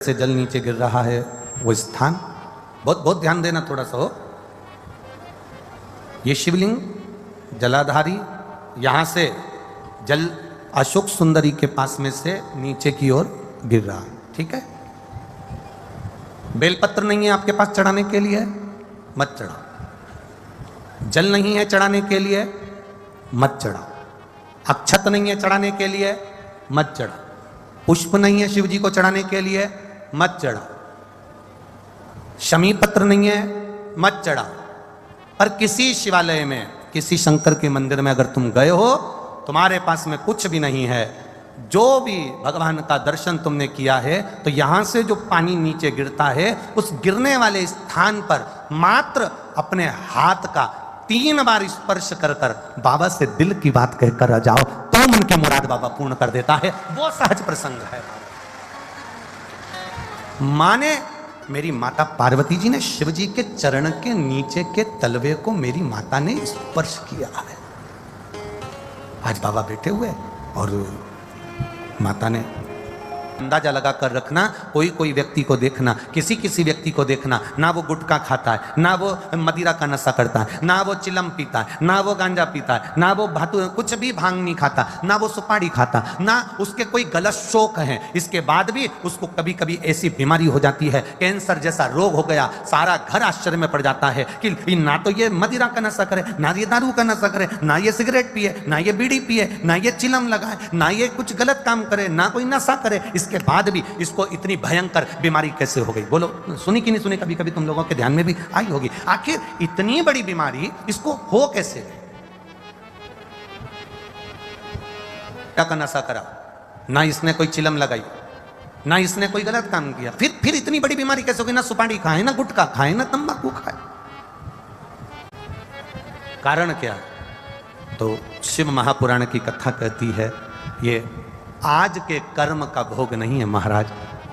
से जल नीचे गिर रहा है वो स्थान बहुत बहुत ध्यान देना थोड़ा सा हो। ये शिवलिंग जलाधारी, यहां से जल अशोक सुंदरी के पास में से नीचे की ओर गिर रहा है। ठीक है, बेलपत्र नहीं है आपके पास चढ़ाने के लिए, मत चढ़ाओ। जल नहीं है चढ़ाने के लिए, मत चढ़ाओ। अक्षत नहीं है चढ़ाने के लिए, मत चढ़ाओ। पुष्प नहीं है शिव जी को चढ़ाने के लिए, मत चढ़ाओ। शमी पत्र नहीं है, मत चढ़ाओ। पर किसी शिवालय में, किसी शंकर के मंदिर में अगर तुम गए हो, तुम्हारे पास में कुछ भी नहीं है, जो भी भगवान का दर्शन तुमने किया है, तो यहां से जो पानी नीचे गिरता है, उस गिरने वाले स्थान पर मात्र अपने हाथ का 3 बार स्पर्श कर कर बाबा से दिल की बात कहकर आ जाओ, तो उनके मुराद बाबा पूर्ण कर देता है। वो सहज प्रसंग है। माने मेरी माता पार्वती जी ने शिव जी के चरण के नीचे के तलवे को मेरी माता ने स्पर्श किया है। आज बाबा बैठे हुए और माता ने अंदाजा लगा कर रखना, कोई कोई व्यक्ति को देखना, किसी व्यक्ति को देखना, ना वो गुटखा खाता है, ना वो मदिरा का नशा करता है, ना वो चिलम पीता है, ना वो गांजा पीता है, ना वो भातु कुछ भी भांग नहीं खाता, ना वो सुपारी खाता, ना उसके कोई गलत शौक है। इसके बाद भी उसको कभी कभी ऐसी बीमारी हो जाती है, कैंसर जैसा रोग हो गया, सारा घर आश्चर्य में पड़ जाता है कि ना तो ये मदिरा का नशा करे, ना ये दारू का नशा करे, ना ये सिगरेट पिए, ना ये बीड़ी पिए, ना ये चिलम लगाए, ना ये कुछ गलत काम करे, ना कोई नशा करे। के बाद भी इसको इतनी भयंकर बीमारी कैसे हो गई? बोलो, सुनी कि नहीं सुनी? कभी कभी तुम लोगों के ध्यान में भी आई होगी। आखिर इतनी बड़ी बीमारी इसको हो कैसे? क्या का नशा करा, ना इसने कोई चिलम लगाई, ना इसने कोई गलत काम किया, फिर इतनी बड़ी बीमारी कैसे हो गई? ना सुपारी खाए, ना गुटखा खाए, ना तंबाकू खाए। कारण क्या? तो शिव महापुराण की कथा कहती है, ये आज के कर्म का भोग नहीं है महाराज,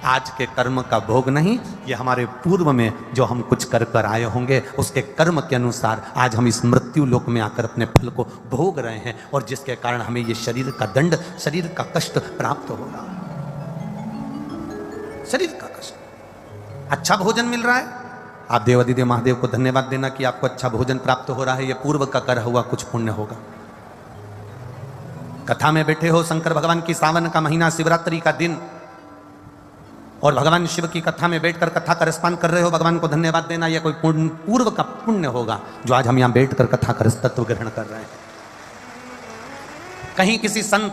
आज के कर्म का भोग नहीं, ये हमारे पूर्व में जो हम कुछ कर कर आए होंगे, उसके कर्म के अनुसार आज हम इस मृत्यु लोक में आकर अपने फल को भोग रहे हैं, और जिसके कारण हमें ये शरीर का दंड, शरीर का कष्ट प्राप्त हो रहा है। शरीर का कष्ट। अच्छा भोजन मिल रहा है, आप देवादिदेव महादेव को धन्यवाद देना कि आपको अच्छा भोजन प्राप्त हो रहा है, ये पूर्व का कर हुआ कुछ पुण्य होगा। कथा में बैठे हो, शंकर भगवान की सावन का महीना, शिवरात्रि का दिन, और भगवान शिव की कथा में बैठकर कथा का रसपान कर रहे हो, भगवान को धन्यवाद देना, यह कोई पूर्व का पुण्य होगा जो आज हम यहां बैठकर कथा का रस तत्व ग्रहण कर रहे हैं। कहीं किसी संत,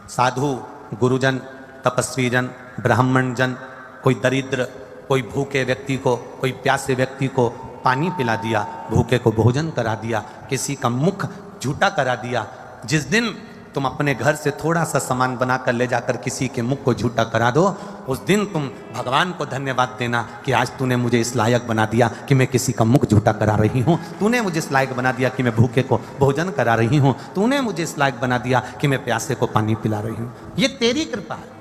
साधु, गुरुजन, तपस्वी जन, ब्राह्मण जन, कोई दरिद्र, कोई भूखे व्यक्ति को, कोई प्यासे व्यक्ति को पानी पिला दिया, भूखे को भोजन करा दिया, किसी का मुख झूठा करा दिया। जिस दिन तुम अपने घर से थोड़ा सा सामान बनाकर ले जाकर किसी के मुख को झूठा करा दो, उस दिन तुम भगवान को धन्यवाद देना कि आज तूने मुझे इस लायक बना दिया कि मैं किसी का मुख झूठा करा रही हूँ, तूने मुझे इस लायक बना दिया कि मैं भूखे को भोजन करा रही हूँ, तूने मुझे इस लायक बना दिया कि मैं प्यासे को पानी पिला रही हूँ। ये तेरी कृपा है।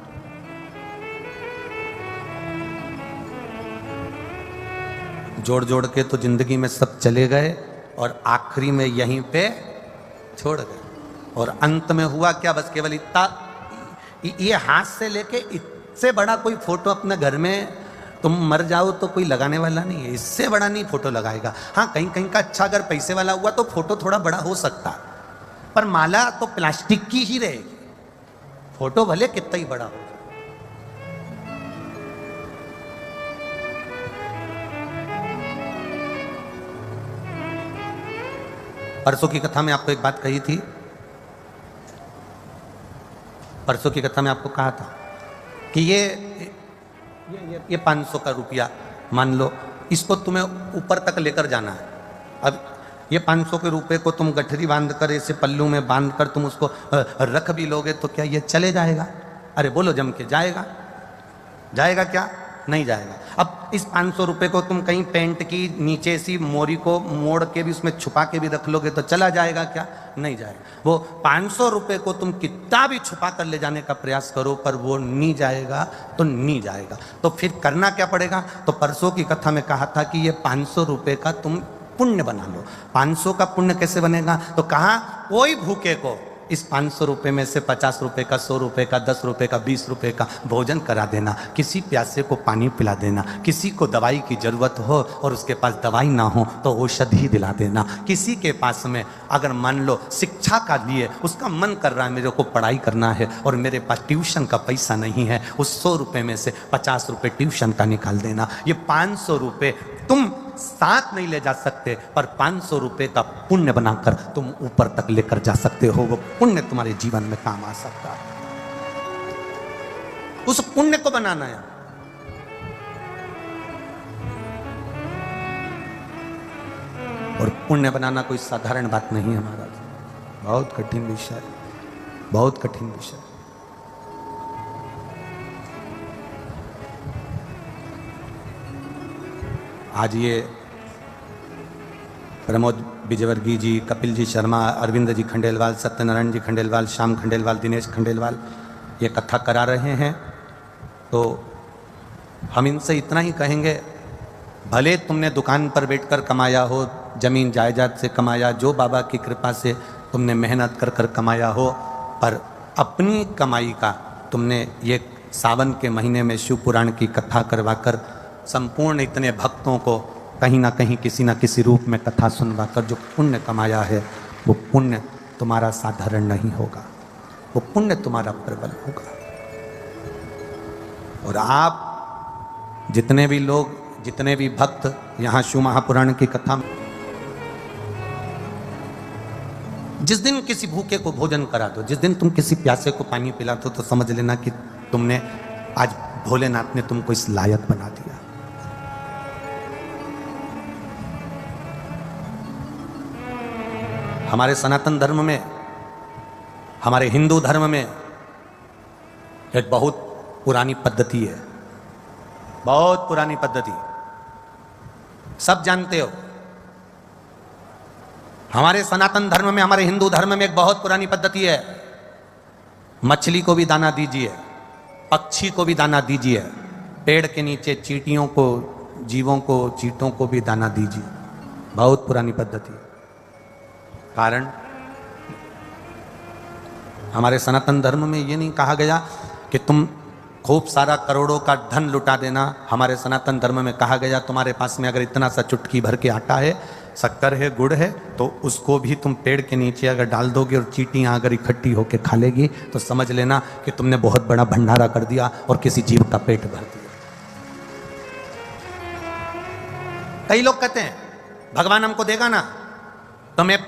जोड़ जोड़ के तो जिंदगी में सब चले गए और आखिरी में यहीं पे छोड़ गए, और अंत में हुआ क्या? बस केवल इतना, ये हाथ से लेके इससे बड़ा कोई फोटो अपने घर में, तुम मर जाओ तो कोई लगाने वाला नहीं है, इससे बड़ा नहीं फोटो लगाएगा। हाँ, कहीं कहीं का अच्छा अगर पैसे वाला हुआ तो फोटो थोड़ा बड़ा हो सकता, पर माला तो प्लास्टिक की ही रहेगी, फोटो भले कितना ही बड़ा हो। परसों की कथा में आपको एक बात कही थी, परसों की कथा में आपको कहा था कि ये 500 का रुपया, मान लो इसको तुम्हें ऊपर तक लेकर जाना है। अब ये 500 के रुपए को तुम गठरी बांध कर, ऐसे पल्लू में बांध कर तुम उसको रख भी लोगे तो क्या ये चले जाएगा? अरे बोलो जम के, जाएगा? जाएगा क्या? नहीं जाएगा। अब इस 500 रुपए को तुम कहीं पेंट की नीचे सी मोरी को मोड़ के भी उसमें छुपा के भी रख लोगे तो चला जाएगा क्या? नहीं जाएगा। वो 500 रुपए को तुम कितना भी छुपा कर ले जाने का प्रयास करो, पर वो नहीं जाएगा तो नहीं जाएगा। तो फिर करना क्या पड़ेगा? तो परसों की कथा में कहा था कि ये 500 रुपए का तुम पुण्य बना लो। 500 का पुण्य कैसे बनेगा? तो कहा कोई भूखे को इस 500 रुपये में से 50 रुपये का, 100 रुपये का, 10 रुपये का, 20 रुपये का भोजन करा देना, किसी प्यासे को पानी पिला देना, किसी को दवाई की ज़रूरत हो और उसके पास दवाई ना हो तो औषधि दिला देना, किसी के पास में अगर मान लो शिक्षा का लिए उसका मन कर रहा है मेरे को पढ़ाई करना है और मेरे पास ट्यूशन का पैसा नहीं है, उस 100 रुपये में से 50 रुपये ट्यूशन का निकाल देना। ये 500 रुपये तुम साथ नहीं ले जा सकते, पर 500 रुपये का पुण्य बनाकर तुम ऊपर तक लेकर जा सकते हो। वो पुण्य तुम्हारे जीवन में काम आ सकता है। उस पुण्य को बनाना है। और पुण्य बनाना कोई साधारण बात नहीं है महाराज, बहुत कठिन विषय, बहुत कठिन विषय। आज ये प्रमोद विजयवर्गीय जी, कपिल जी शर्मा, अरविंद जी खंडेलवाल, सत्यनारायण जी खंडेलवाल, श्याम खंडेलवाल, दिनेश खंडेलवाल ये कथा करा रहे हैं, तो हम इनसे इतना ही कहेंगे, भले तुमने दुकान पर बैठकर कमाया हो, जमीन जायदाद से कमाया, जो बाबा की कृपा से तुमने मेहनत कर कर कमाया हो, पर अपनी कमाई का तुमने ये सावन के महीने में शिव पुराण की कथा करवाकर संपूर्ण इतने भक्तों को कहीं ना कहीं किसी न किसी रूप में कथा सुनवाकर जो पुण्य कमाया है, वो पुण्य तुम्हारा साधारण नहीं होगा, वो पुण्य तुम्हारा प्रबल होगा। और आप जितने भी लोग, जितने भी भक्त यहाँ शिव महापुराण की कथा, जिस दिन किसी भूखे को भोजन करा दो, जिस दिन तुम किसी प्यासे को पानी पिला दो, तो समझ लेना कि तुमने आज भोलेनाथ ने तुमको इस लायक बना दिया। हमारे सनातन धर्म में, हमारे हिंदू धर्म में एक बहुत पुरानी पद्धति है, बहुत पुरानी पद्धति, सब जानते हो। हमारे सनातन धर्म में, हमारे हिंदू धर्म में एक बहुत पुरानी पद्धति है, मछली को भी दाना दीजिए, पक्षी को भी दाना दीजिए, पेड़ के नीचे चींटियों को, जीवों को, चींटों को भी दाना दीजिए। बहुत पुरानी पद्धति है। कारण हमारे सनातन धर्म में ये नहीं कहा गया कि तुम खूब सारा करोड़ों का धन लुटा देना। हमारे सनातन धर्म में कहा गया तुम्हारे पास में अगर इतना सा चुटकी भर के आटा है, शक्कर है, गुड़ है, तो उसको भी तुम पेड़ के नीचे अगर डाल दोगे और चींटियां अगर इकट्ठी होकर खा लेगी तो समझ लेना कि तुमने बहुत बड़ा भंडारा कर दिया और किसी जीव का पेट भर दिया। कई लोग कहते हैं भगवान हमको देगा ना तो मैं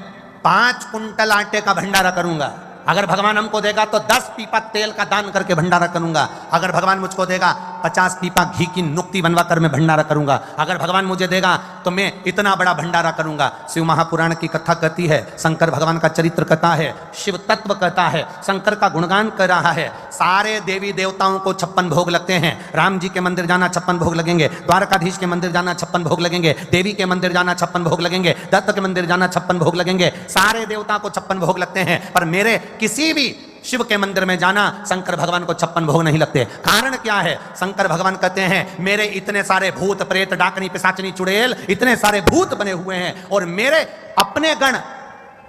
5 कुंटल आटे का भंडारा करूंगा, अगर भगवान हमको देगा तो 10 पीपा तेल का दान करके भंडारा करूंगा, अगर भगवान मुझको देगा 50 पीपा घी की नुक्ति बनवाकर मैं भंडारा करूंगा, अगर भगवान मुझे देगा तो मैं इतना बड़ा भंडारा करूंगा। शिव महापुराण की कथा कहती है, शंकर भगवान का चरित्र कहता है, शिव तत्व कहता है, शंकर का गुणगान कर रहा है। सारे देवी देवताओं को 56 भोग लगते हैं। राम जी के मंदिर जाना 56 भोग लगेंगे, द्वारकाधीश के मंदिर जाना 56 भोग लगेंगे, देवी के मंदिर जाना 56 भोग लगेंगे, दत्त के मंदिर जाना 56 भोग लगेंगे। सारे देवता को 56 भोग लगते हैं, पर मेरे किसी भी शिव के मंदिर में जाना शंकर भगवान को 56 भोग नहीं लगते। कारण क्या है? शंकर भगवान कहते हैं मेरे इतने सारे भूत प्रेत डाकनी पिशाचनी चुड़ैल इतने सारे भूत बने हुए हैं और मेरे अपने गण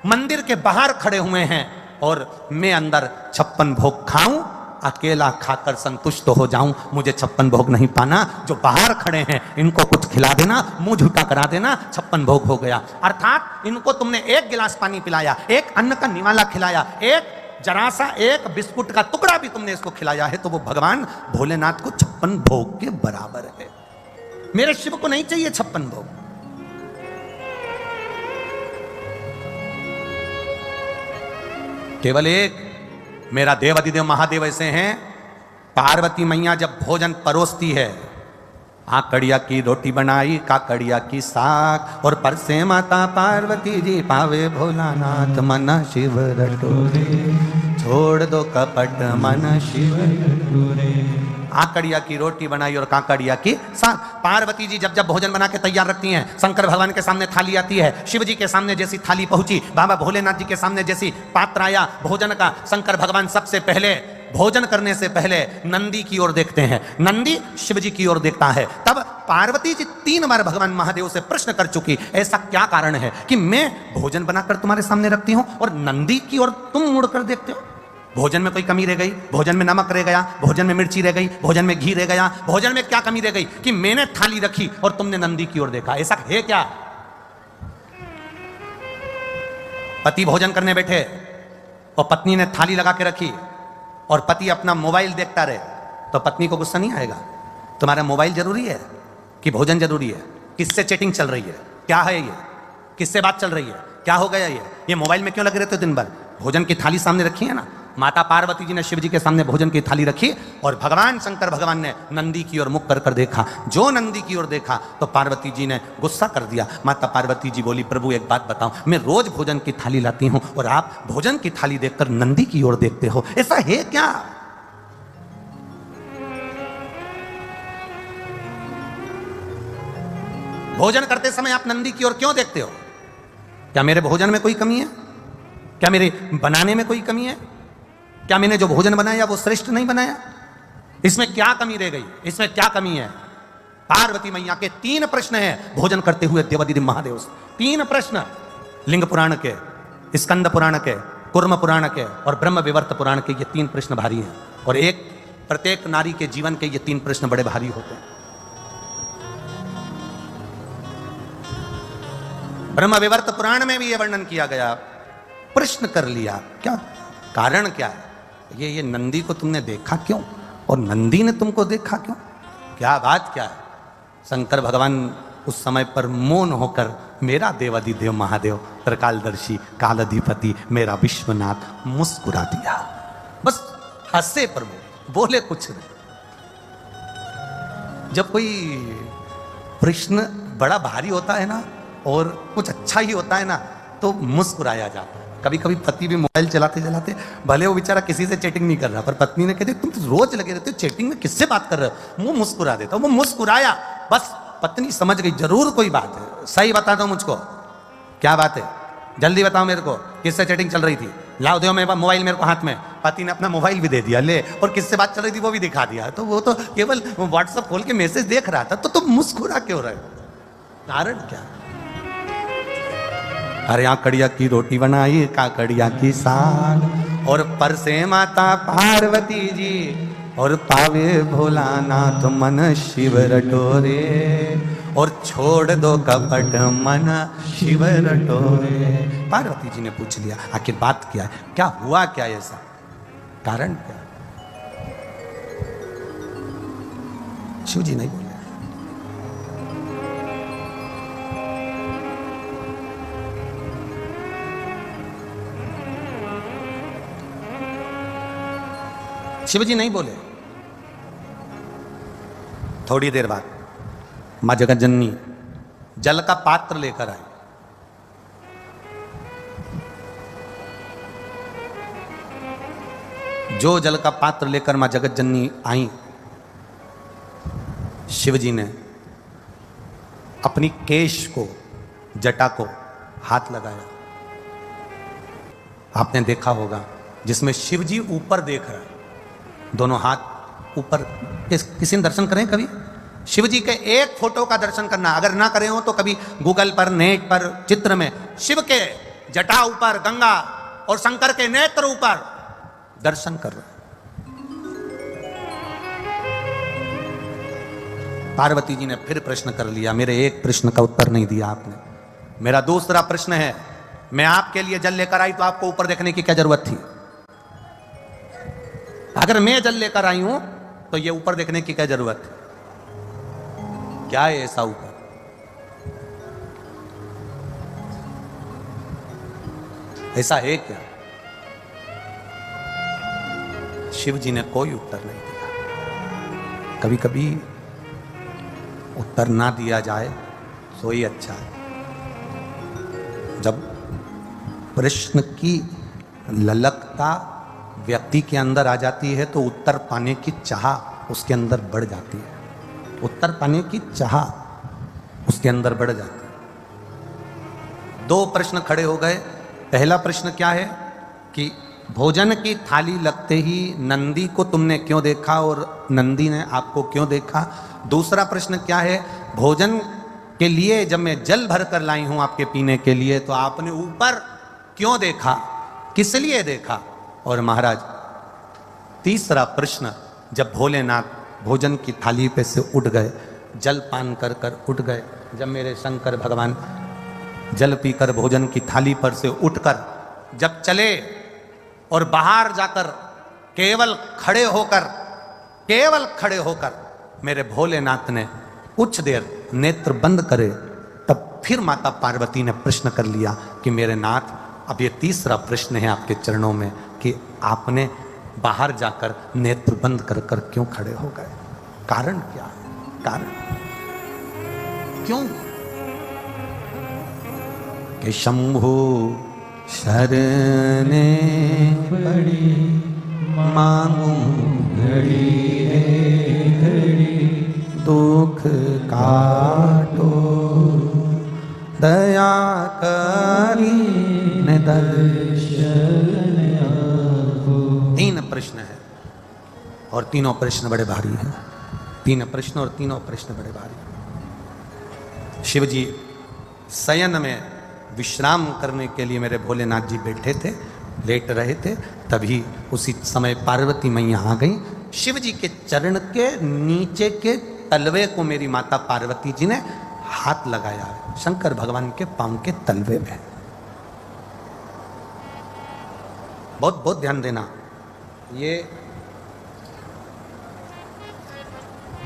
मंदिर के बाहर खड़े हुए हैं और मैं अंदर 56 भोग खाऊं, अकेला खाकर संतुष्ट हो जाऊं, मुझे 56 भोग नहीं पाना। जो बाहर खड़े हैं इनको कुछ खिला देना, मुंह झूठा करा देना, 56 भोग हो गया। अर्थात इनको तुमने एक गिलास पानी पिलाया, एक अन्न का निवाला खिलाया, एक जरा सा एक बिस्कुट का टुकड़ा भी तुमने इसको खिलाया है तो वो भगवान भोलेनाथ को 56 भोग के बराबर है। मेरे शिव को नहीं चाहिए 56 भोग। केवल एक मेरा देव अधिदेव महादेव ऐसे हैं, पार्वती मैया जब भोजन परोसती है, आकड़िया की रोटी बनाई, काकड़िया की साग और परसे माता पार्वती जी पावे भोलानाथ मन शिव रटोरे, छोड़ दो कपट मन शिव रटोरे। आकड़िया की रोटी बनाई और काकड़िया की साग। पार्वती जी जब जब भोजन बना के तैयार रखती हैं, शंकर भगवान के सामने थाली आती है, शिव जी के सामने जैसी थाली पहुंची, बाबा भोलेनाथ जी के सामने जैसी पात्र आया भोजन का, शंकर भगवान सबसे पहले भोजन करने से पहले नंदी की ओर देखते हैं, नंदी शिव जी की ओर देखता है, तब पार्वती जी 3 बार भगवान महादेव से प्रश्न कर चुकी, ऐसा क्या कारण है कि मैं भोजन बनाकर तुम्हारे सामने रखती हूं और नंदी की ओर तुम मुड़कर देखते हो? भोजन में कोई कमी रह गई, भोजन में नमक रह गया, भोजन में मिर्ची रह गई, भोजन में घी रह गया, भोजन में क्या कमी रह गई कि मैंने थाली रखी और तुमने नंदी की ओर देखा? ऐसा है क्या? पति भोजन करने बैठे और पत्नी ने थाली लगा के रखी और पति अपना मोबाइल देखता रहे, तो पत्नी को गुस्सा नहीं आएगा? तुम्हारा मोबाइल जरूरी है कि भोजन जरूरी है? किससे चैटिंग चल रही है? क्या है ये? किससे बात चल रही है? क्या हो गया ये मोबाइल में क्यों लगे रहते हो दिन भर? भोजन की थाली सामने रखी है ना। माता पार्वती जी ने शिव जी के सामने भोजन की थाली रखी और भगवान शंकर भगवान ने नंदी की ओर मुख कर कर देखा। जो नंदी की ओर देखा तो पार्वती जी ने गुस्सा कर दिया। माता पार्वती जी बोली, प्रभु एक बात बताओ, मैं रोज भोजन की थाली लाती हूं और आप भोजन की थाली देखकर नंदी की ओर देखते हो, ऐसा है क्या? भोजन करते समय आप नंदी की ओर क्यों देखते हो? क्या मेरे भोजन में कोई कमी है? क्या मेरे बनाने में कोई कमी है? क्या मैंने जो भोजन बनाया वो श्रेष्ठ नहीं बनाया? इसमें क्या कमी रह गई? इसमें क्या कमी है? पार्वती मैया के 3 प्रश्न हैं भोजन करते हुए देवादिदेव महादेव से। 3 प्रश्न, लिंग पुराण के, स्कंद पुराण के, कुर्म पुराण के और ब्रह्म विवर्त पुराण के। ये 3 प्रश्न भारी हैं और प्रत्येक नारी के जीवन के ये 3 प्रश्न बड़े भारी होते हैं। ब्रह्म विवर्त पुराण में भी ये वर्णन किया गया। प्रश्न कर लिया, क्या कारण क्या है? ये नंदी को तुमने देखा क्यों और नंदी ने तुमको देखा क्यों? क्या बात क्या है? शंकर भगवान उस समय पर मौन होकर, मेरा देवादिदेव महादेव त्रिकालदर्शी कालाधिपति मेरा विश्वनाथ, मुस्कुरा दिया। बस हंसे पर बोले कुछ नहीं। जब कोई प्रश्न बड़ा भारी होता है ना और कुछ अच्छा ही होता है ना तो मुस्कुराया जाता है। कभी कभी पति भी मोबाइल चलाते चलाते, भले वो बेचारा किसी से चैटिंग नहीं कर रहा, पर पत्नी ने कहते तुम तो रोज लगे रहते हो चैटिंग में, किससे बात कर रहे हो? वो मुस्कुरा देता, वो मुस्कुराया, बस पत्नी समझ गई जरूर कोई बात है। सही बता दो मुझको, क्या बात है? जल्दी बताओ मेरे को, किससे चैटिंग चल रही थी? लाओ दो मेरे मोबाइल मेरे को हाथ में। पति ने अपना मोबाइल भी दे दिया, ले, और किससे बात चल रही थी वो भी दिखा दिया। तो वो तो केवल व्हाट्सएप खोल के मैसेज देख रहा था, तो तुम मुस्कुरा क्यों रहे? कारण क्या? अरे आकड़िया की रोटी बनाई, काकड़िया की साग, और परसे माता पार्वती जी और पावे भोलानाथ मन शिव रटोरे, और छोड़ दो कपट मन शिव रटोरे। पार्वती जी ने पूछ लिया, आखिर बात क्या है? क्या हुआ? क्या ऐसा कारण क्या? शिव जी नहीं बोले। शिवजी नहीं बोले। थोड़ी देर बाद मां जगतजननी जल का पात्र लेकर आई। जो जल का पात्र लेकर मां जगतजननी आई, शिवजी ने अपनी केश को, जटा को हाथ लगाया। आपने देखा होगा जिसमें शिवजी ऊपर देख रहे हैं, दोनों हाथ ऊपर। किसी ने दर्शन करें कभी? शिव जी के एक फोटो का दर्शन करना, अगर ना करें हो तो कभी गूगल पर, नेट पर, चित्र में शिव के जटा ऊपर गंगा और शंकर के नेत्र ऊपर दर्शन कर रहे। पार्वती जी ने फिर प्रश्न कर लिया, मेरे एक प्रश्न का उत्तर नहीं दिया आपने। मेरा दूसरा प्रश्न है, मैं आपके लिए जल लेकर आई तो आपको ऊपर देखने की क्या जरूरत थी? अगर मैं जल लेकर आई हूं तो ये ऊपर देखने की क्या जरूरत है? क्या है ऐसा ऊपर? ऐसा है क्या? शिव जी ने कोई उत्तर नहीं दिया। कभी कभी उत्तर ना दिया जाए तो ही अच्छा है। जब प्रश्न की ललकता व्यक्ति के अंदर आ जाती है तो उत्तर पाने की चाह उसके अंदर बढ़ जाती है। उत्तर पाने की चाह उसके अंदर बढ़ जाती है। 2 प्रश्न खड़े हो गए। पहला प्रश्न क्या है कि भोजन की थाली लगते ही नंदी को तुमने क्यों देखा और नंदी ने आपको क्यों देखा? दूसरा प्रश्न क्या है, भोजन के लिए जब मैं जल भर कर लाई हूं आपके पीने के लिए तो आपने ऊपर क्यों देखा, किस लिए देखा? और महाराज तीसरा प्रश्न, जब भोलेनाथ भोजन की थाली पे से उठ गए, जल पान कर कर उठ गए, जब मेरे शंकर भगवान जल पीकर भोजन की थाली पर से उठकर जब चले और बाहर जाकर केवल खड़े होकर मेरे भोलेनाथ ने कुछ देर नेत्र बंद करे, तब फिर माता पार्वती ने प्रश्न कर लिया कि मेरे नाथ, अब ये तीसरा प्रश्न है आपके चरणों में कि आपने बाहर जाकर नेत्र बंद कर कर क्यों खड़े हो गए? कारण क्या है? कारण क्यों? कि शंभु शरणे पड़ी मांगू घड़ी घड़ी दुख काटो दया करी ने दर्शन आपको। 3 प्रश्न है और तीनों प्रश्न बड़े भारी हैं। 3 प्रश्न और तीनों प्रश्न बड़े भारी। शिव जी शयन में विश्राम करने के लिए मेरे भोलेनाथ जी बैठे थे, लेट रहे थे, तभी उसी समय पार्वती मैया आ गई। शिव जी के चरण के नीचे के तलवे को मेरी माता पार्वती जी ने हाथ लगाया, शंकर भगवान के पांव के तलवे में। बहुत बहुत ध्यान देना,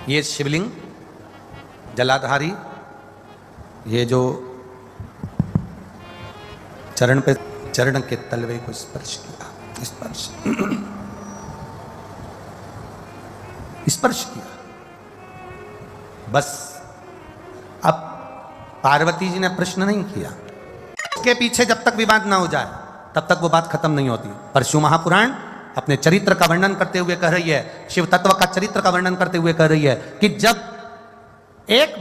ये शिवलिंग जलाधारी, ये जो चरण के तलवे को स्पर्श किया, स्पर्श किया। बस अब पार्वती जी ने प्रश्न नहीं किया। इसके पीछे जब तक विवाद ना हो जाए तब तक वो बात खत्म नहीं होती। पर शिव महापुराण अपने चरित्र का वर्णन करते हुए कह रही है, शिव तत्व का चरित्र का वर्णन करते हुए कह रही है कि जब एक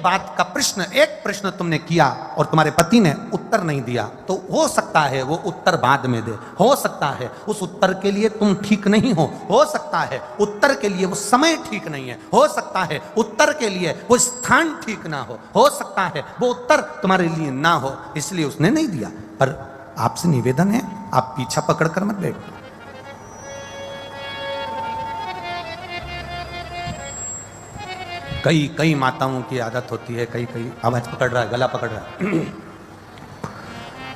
प्रश्न तुमने किया और तुम्हारे पति ने उत्तर नहीं दिया, तो हो सकता है वो उत्तर बाद में दे, हो सकता है उस उत्तर के लिए तुम ठीक नहीं हो सकता है उत्तर के लिए वो समय ठीक नहीं है, हो सकता है उत्तर के लिए वो स्थान ठीक ना हो सकता है वो उत्तर तुम्हारे लिए ना हो, इसलिए उसने नहीं दिया। पर आपसे निवेदन है, आप पीछा पकड़कर मत बैठो। कई माताओं की आदत होती है, कई आवाज पकड़ रहा है, गला पकड़ रहा है।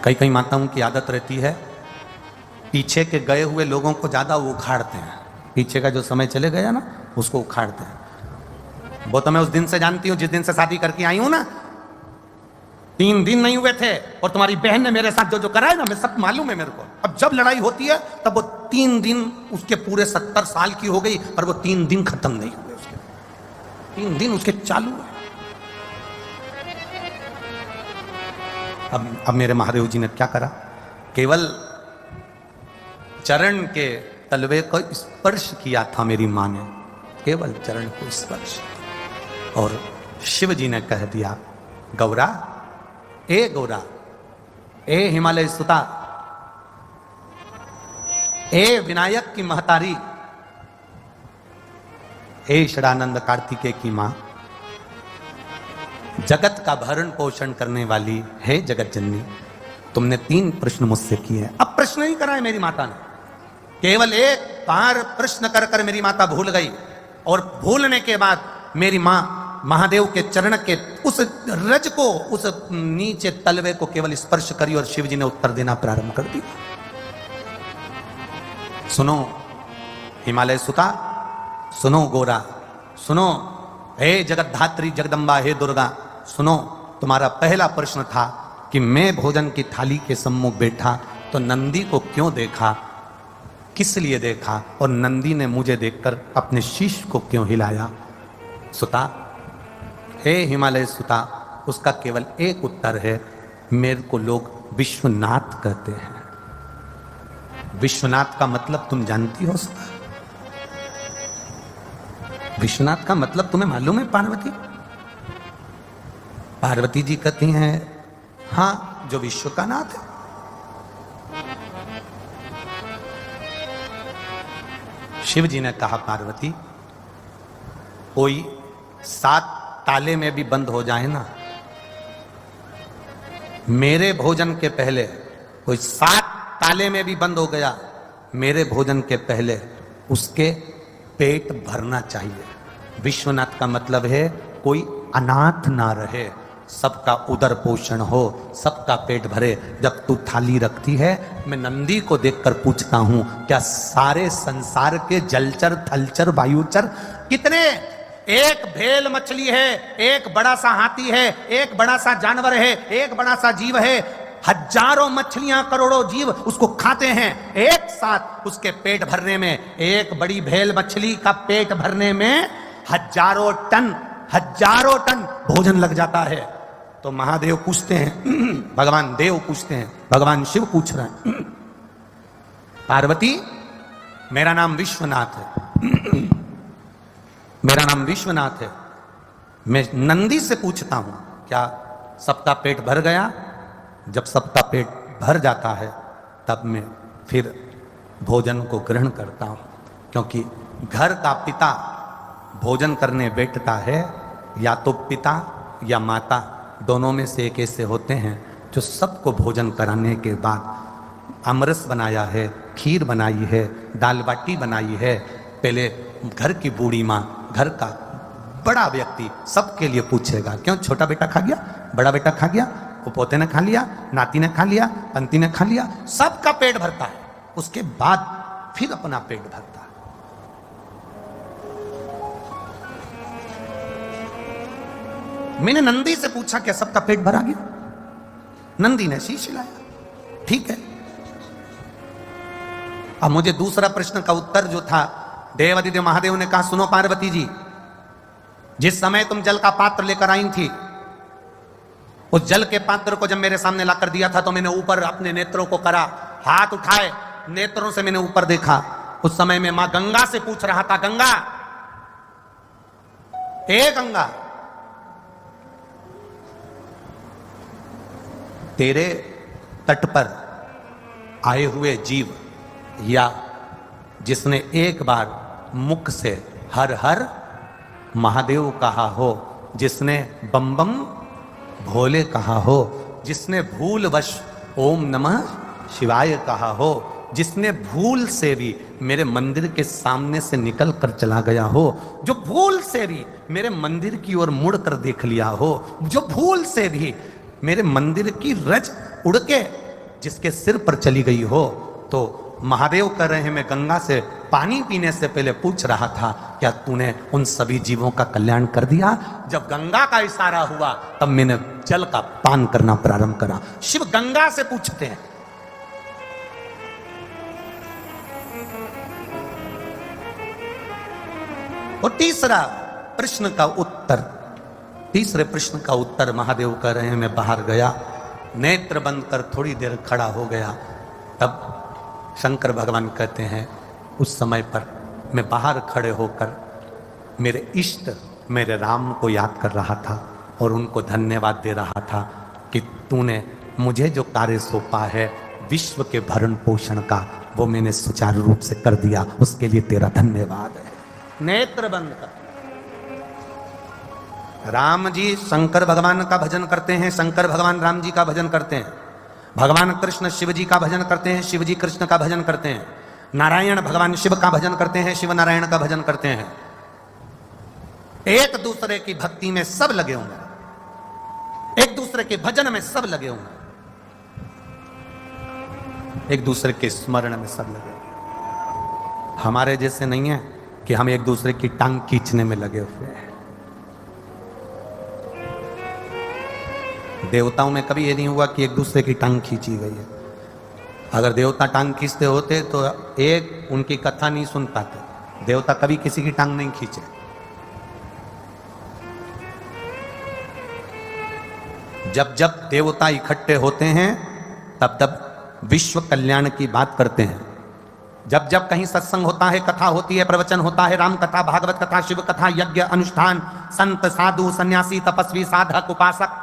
कई माताओं की आदत रहती है, पीछे के गए हुए लोगों को ज्यादा वो उखाड़ते हैं। पीछे का जो समय चले गया ना, उसको उखाड़ते हैं। वो तो मैं उस दिन से जानती हूँ जिस दिन से शादी करके आई हूं ना, 3 दिन नहीं हुए थे और तुम्हारी बहन ने मेरे साथ जो करा है ना, मैं सब मालूम है मेरे को। अब जब लड़ाई होती है तब वो 3 दिन उसके पूरे 70 साल की हो गई, पर वो 3 दिन खत्म नहीं हुए, उसके 3 दिन उसके चालू है। अब मेरे महादेव जी ने क्या करा, केवल चरण के तलवे को स्पर्श किया था मेरी मां ने, केवल चरण को स्पर्श, और शिव जी ने कह दिया, गौरा, ए हिमालय सुता, ए विनायक की महतारी, ए षडानंद कार्तिकेय की मां, जगत का भरण पोषण करने वाली है जगत जननी, तुमने 3 प्रश्न मुझसे किए हैं। अब प्रश्न नहीं कराए मेरी माता ने, केवल एक बार प्रश्न कर कर मेरी माता भूल गई, और भूलने के बाद मेरी मां महादेव के चरण के उस रज को, उस नीचे तलवे को केवल स्पर्श करी और शिव जी ने उत्तर देना प्रारंभ कर दिया। सुनो हिमालय सुता, सुनो गोरा, सुनो हे जगत धात्री जगदम्बा, हे दुर्गा, सुनो, तुम्हारा पहला प्रश्न था कि मैं भोजन की थाली के सम्मुख बैठा तो नंदी को क्यों देखा, किस लिए देखा, और नंदी ने मुझे देखकर अपने शीश को क्यों हिलाया। सुता, हे हिमालय सुता, उसका केवल एक उत्तर है, मेरे को लोग विश्वनाथ कहते हैं। विश्वनाथ का मतलब तुम जानती हो सुता? विश्वनाथ का मतलब तुम्हें मालूम है पार्वती? पार्वती जी कहती हैं, हां, जो विश्व का नाथ है। शिव जी ने कहा, पार्वती कोई 7 ताले में भी बंद हो जाए ना, मेरे भोजन के पहले कोई 7 ताले में भी बंद हो गया, मेरे भोजन के पहले उसके पेट भरना चाहिए। विश्वनाथ का मतलब है कोई अनाथ ना रहे, सबका उदर पोषण हो, सबका पेट भरे। जब तू थाली रखती है, मैं नंदी को देखकर पूछता हूं, क्या सारे संसार के जलचर थलचर वायुचर कितने, एक भेल मछली है, एक बड़ा सा हाथी है, एक बड़ा सा जानवर है, एक बड़ा सा जीव है, हजारों मछलियां करोड़ों जीव उसको खाते हैं, एक साथ उसके पेट भरने में, एक बड़ी भेल मछली का पेट भरने में हजारों टन भोजन लग जाता है। तो महादेव पूछते हैं, भगवान देव पूछते हैं, भगवान शिव पूछ रहे हैं, पार्वती मेरा नाम विश्वनाथ है, मेरा नाम विश्वनाथ है, मैं नंदी से पूछता हूं क्या सबका पेट भर गया? जब सबका पेट भर जाता है तब मैं फिर भोजन को ग्रहण करता हूं, क्योंकि घर का पिता भोजन करने बैठता है, या तो पिता या माता, दोनों में से एक ऐसे होते हैं जो सबको भोजन कराने के बाद अमरस बनाया है, खीर बनाई है, दाल बाटी बनाई है, पहले घर की बूढ़ी माँ, घर का बड़ा व्यक्ति सबके लिए पूछेगा, क्यों छोटा बेटा खा गया, बड़ा बेटा खा गया, वो पोते ने खा लिया, नाती ने खा लिया, पंती ने खा लिया, सबका पेट भरता है, उसके बाद फिर अपना पेट भरता है। मैंने नंदी से पूछा क्या सबका पेट भरा गया? नंदी ने शीश हिलाया, ठीक है। अब मुझे दूसरा प्रश्न का उत्तर जो था, देवादिदेव महादेव ने कहा, सुनो पार्वती जी, जिस समय तुम जल का पात्र लेकर आई थी, उस जल के पात्र को जब मेरे सामने लाकर दिया था तो मैंने ऊपर अपने नेत्रों को करा, हाथ उठाए, नेत्रों से मैंने ऊपर देखा, उस समय में मां गंगा से पूछ रहा था, गंगा, हे गंगा, तेरे तट पर आए हुए जीव, या जिसने एक बार मुख से हर हर महादेव कहा हो, जिसने बम बम भोले कहा हो, जिसने भूलवश ओम नमः शिवाय कहा हो, जिसने भूल से भी मेरे मंदिर के सामने से निकल कर चला गया हो, जो भूल से भी मेरे मंदिर की ओर मुड़ कर देख लिया हो, जो भूल से भी मेरे मंदिर की रज उड़ के जिसके सिर पर चली गई हो, तो महादेव कह रहे हैं, मैं गंगा से पानी पीने से पहले पूछ रहा था, क्या तूने उन सभी जीवों का कल्याण कर दिया? जब गंगा का इशारा हुआ तब मैंने जल का पान करना प्रारंभ करा। शिव गंगा से पूछते हैं। और तीसरे प्रश्न का उत्तर महादेव कह रहे हैं, मैं बाहर गया, नेत्र बंद कर थोड़ी देर खड़ा हो गया, तब शंकर भगवान कहते हैं, उस समय पर मैं बाहर खड़े होकर मेरे इष्ट मेरे राम को याद कर रहा था और उनको धन्यवाद दे रहा था कि तूने मुझे जो कार्य सौंपा है विश्व के भरण पोषण का, वो मैंने सुचारू रूप से कर दिया, उसके लिए तेरा धन्यवाद है। नेत्र बंद कर। राम जी शंकर भगवान का भजन करते हैं, शंकर भगवान राम जी का भजन करते हैं, भगवान कृष्ण शिव जी का भजन करते हैं, शिव जी कृष्ण का भजन करते हैं, नारायण भगवान शिव का भजन करते हैं, शिव नारायण का भजन करते हैं। एक दूसरे की भक्ति में सब लगे होंगे, एक दूसरे के भजन में सब लगे होंगे, एक दूसरे के स्मरण में सब लगे होंगे। हमारे जैसे नहीं है कि हम एक दूसरे की टांग खींचने में लगे हुए हैं। देवताओं में कभी ये नहीं हुआ कि एक दूसरे की टांग खींची गई है। अगर देवता टांग खींचते होते तो एक उनकी कथा नहीं सुन पाते। देवता कभी किसी की टांग नहीं खींचे। जब जब देवता इकट्ठे होते हैं तब तब विश्व कल्याण की बात करते हैं। जब जब कहीं सत्संग होता है, कथा होती है, प्रवचन होता है, राम कथा, भागवत कथा, शिव कथा, यज्ञ अनुष्ठान, संत साधु सन्यासी तपस्वी साधक उपासक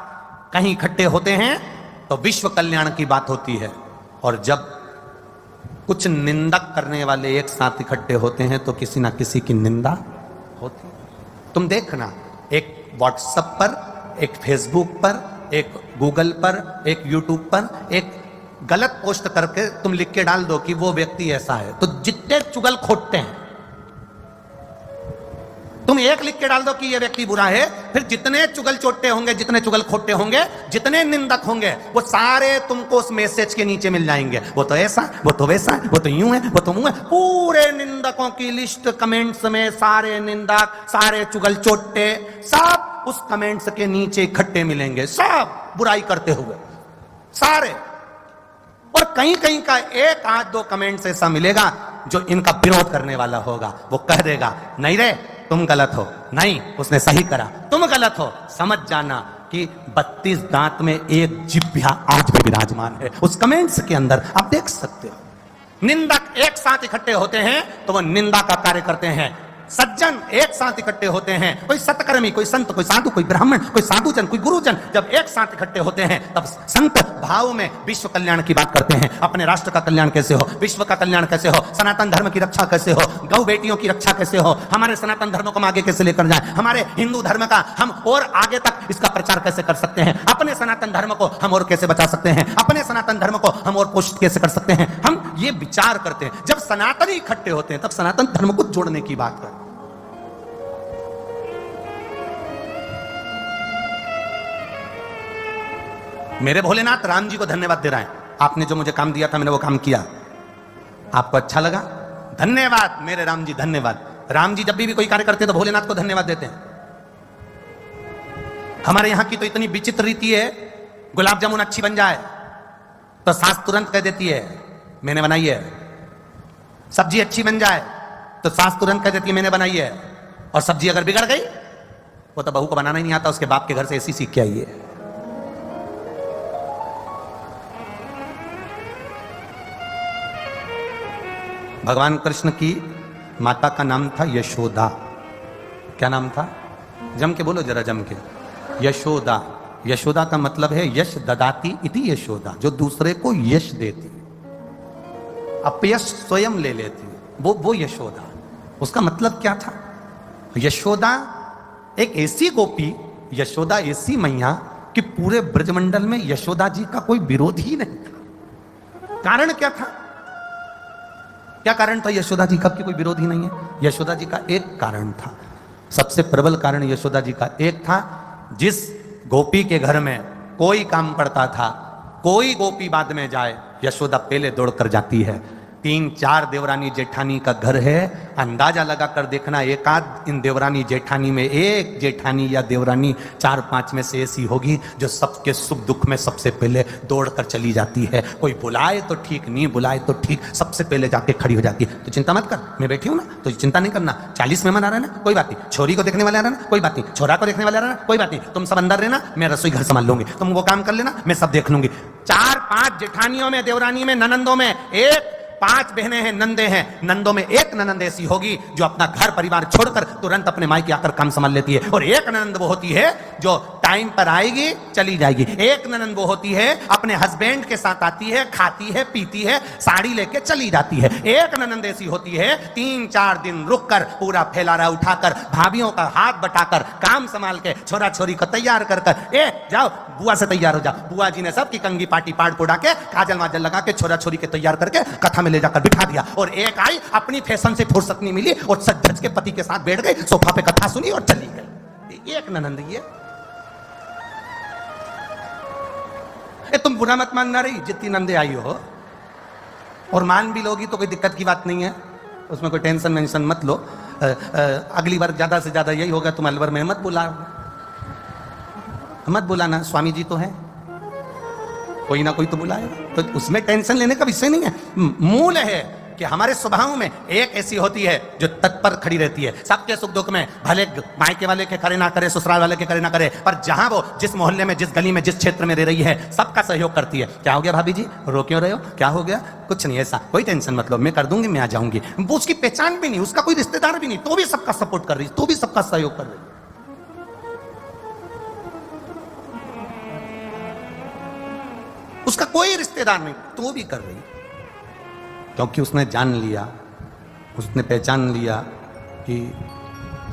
कहीं इकट्ठे होते हैं तो विश्व कल्याण की बात होती है। और जब कुछ निंदक करने वाले एक साथ इकट्ठे होते हैं तो किसी ना किसी की निंदा होती। तुम देखना, एक व्हाट्सएप पर, एक फेसबुक पर, एक गूगल पर, एक यूट्यूब पर एक गलत पोस्ट करके तुम लिख के डाल दो कि वो व्यक्ति ऐसा है, तो जितने चुगल खोटते हैं, तुम एक लिख के डाल दो कि ये व्यक्ति बुरा है, फिर जितने चुगल चोटे होंगे, जितने चुगल खोटे होंगे, जितने निंदक होंगे, वो सारे तुमको उस मैसेज के नीचे मिल जाएंगे। वो तो ऐसा, वो तो वैसा, वो तो यूं है, वो तो मुंह है, पूरे निंदकों की लिस्ट कमेंट्स में, सारे निंदक, सारे चुगल चोटे सब उस कमेंट्स के नीचे इकट्ठे मिलेंगे, सब बुराई करते हुए सारे। और कहीं कहीं का एक आध दो कमेंट्स ऐसा मिलेगा जो इनका विरोध करने वाला होगा। वो कह देगा नहीं रे तुम गलत हो, नहीं उसने सही करा, तुम गलत हो। समझ जाना कि 32 दांत में एक जिह्वा आज भी विराजमान है उस कमेंट्स के अंदर, आप देख सकते हो। निंदक एक साथ इकट्ठे होते हैं तो वो निंदा का कार्य करते हैं, सज्जन एक साथ इकट्ठे होते हैं, कोई सतकर्मी, कोई संत, कोई साधु, कोई ब्राह्मण, कोई साधुजन, कोई गुरुजन, जब एक साथ इकट्ठे होते हैं तब संत भाव में विश्व कल्याण की बात करते हैं। अपने राष्ट्र का कल्याण कैसे हो, विश्व का कल्याण कैसे हो, सनातन धर्म की रक्षा कैसे हो, गौ बेटियों की रक्षा कैसे हो, हमारे सनातन धर्म को हम आगे कैसे लेकर जाएं, हमारे हिंदू धर्म का हम और आगे तक इसका प्रचार कैसे कर सकते हैं, अपने सनातन धर्म को हम और कैसे बचा सकते हैं, अपने सनातन धर्म को हम और पोषित कैसे कर सकते हैं, हम ये विचार करते हैं। जब सनातनी इकट्ठे होते हैं तब सनातन धर्म को जोड़ने की बात करते हैं। मेरे भोलेनाथ राम जी को धन्यवाद दे रहा है, आपने जो मुझे काम दिया था मैंने वो काम किया, आपको अच्छा लगा, धन्यवाद मेरे राम जी, धन्यवाद। राम जी जब भी कोई कार्य करते हैं तो भोलेनाथ को धन्यवाद देते हैं। हमारे यहां की तो इतनी विचित्र रीति है, गुलाब जामुन अच्छी बन जाए तो सास तुरंत कह देती है मैंने बनाई है, सब्जी अच्छी बन जाए तो सास तुरंत कह देती है मैंने बनाई है, और सब्जी अगर बिगड़ गई वो तो बहू को बनाना ही नहीं आता, उसके बाप के घर से ऐसी सीख के आई है। भगवान कृष्ण की माता का नाम था यशोदा। क्या नाम था? जम के बोलो जरा, जम के। यशोदा। यशोदा का मतलब है यश ददाती इति यशोदा, जो दूसरे को यश देती, अपयश स्वयं ले लेती, वो यशोदा। उसका मतलब क्या था? यशोदा एक ऐसी गोपी, यशोदा ऐसी मैया कि पूरे ब्रजमंडल में यशोदा जी का कोई विरोध ही नहीं था। कारण क्या था? क्या कारण था यशोदा जी का कि कोई विरोध ही नहीं है? यशोदा जी का एक कारण था, सबसे प्रबल कारण यशोदा जी का एक था, जिस गोपी के घर में कोई काम पड़ता था, कोई गोपी बाद में जाए, यशोदा पहले दौड़ कर जाती है। 3-4 देवरानी जेठानी का घर है, अंदाजा लगा कर देखना, एक आध इन देवरानी जेठानी में एक जेठानी या देवरानी 4-5 में से ऐसी होगी जो सबके सुख दुख में सबसे पहले दौड़ कर चली जाती है। कोई बुलाए तो ठीक, नहीं बुलाए तो ठीक, सबसे पहले जाके खड़ी हो जाती है। तो चिंता मत कर, मैं बैठी हूं ना, तो चिंता नहीं करना। 40 मेहमान आ रहे ना, कोई बात नहीं। छोरी को देखने वाले आ रहे ना, कोई बात नहीं। छोरा को देखने वाले आ रहे ना, कोई बात नहीं। तुम सब अंदर रहना, मैं रसोई घर संभाल लूंगी, तुम वो काम कर लेना, मैं सब देख लूंगी। 4-5 जेठानियों में, देवरानी में, ननंदों में एक 5 बहनें हैं, नंदे हैं, नंदों में एक ननंद ऐसी होगी जो अपना घर परिवार छोड़कर तुरंत अपने मायके आकर काम संभाल लेती है, और एक ननंद वो होती है जो टाइम पर आएगी चली जाएगी। एक ननंद वो होती है अपने हस्बैंड के साथ आती है, खाती है, पीती है, साड़ी लेके चली जाती है। एक ननंद ऐसी होती है 3-4 दिन रुककर पूरा फैलारा उठाकर, भाभियों का हाथ बटाकर, काम संभाल के, छोरा छोरी को तैयार कर कर, ए जाओ बुआ से तैयार हो जाओ। बुआ जी ने सबकी कंगी पाटी पाड़ पोड़ा के, काजल वाजल लगा के, छोरा छोरी के तैयार करके कथा में ले जाकर बिठा दिया, और एक आई अपनी फैशन से फुर्सत नहीं मिली और सज धज के पति के साथ बैठ गई, सोफा पे कथा सुनी और चली गई। एक ननंद ये तुम बुरा मत मानना रही, जितनी नंदे आई हो, और मान भी लोगी तो कोई दिक्कत की बात नहीं है, उसमें कोई टेंशन वेंशन मत लो। अगली बार ज्यादा से ज्यादा यही होगा, तुम अलवर में मत बुलाना, स्वामी जी तो है, कोई ना कोई तो बुलाएगा, तो उसमें टेंशन लेने का विषय नहीं है। मूल है कि हमारे स्वभाव में एक ऐसी होती है जो तत्पर खड़ी रहती है सबके सुख दुख में, भले मायके वाले के करे ना करे, ससुराल वाले के करे ना करे, पर जहां वो जिस मोहल्ले में, जिस गली में, जिस क्षेत्र में रह रही है, सबका सहयोग करती है। क्या हो गया भाभी जी, रो क्यों रहे हो, क्या हो गया? कुछ नहीं, ऐसा कोई टेंशन मत लो, मैं कर दूंगी, मैं आ जाऊंगी। वो उसकी पहचान भी नहीं, उसका कोई रिश्तेदार भी नहीं, तो भी सबका सपोर्ट कर रही, तो भी सबका सहयोग कर रही। उसका कोई रिश्तेदार नहीं, तो भी कर रही। क्योंकि उसने जान लिया, उसने पहचान लिया कि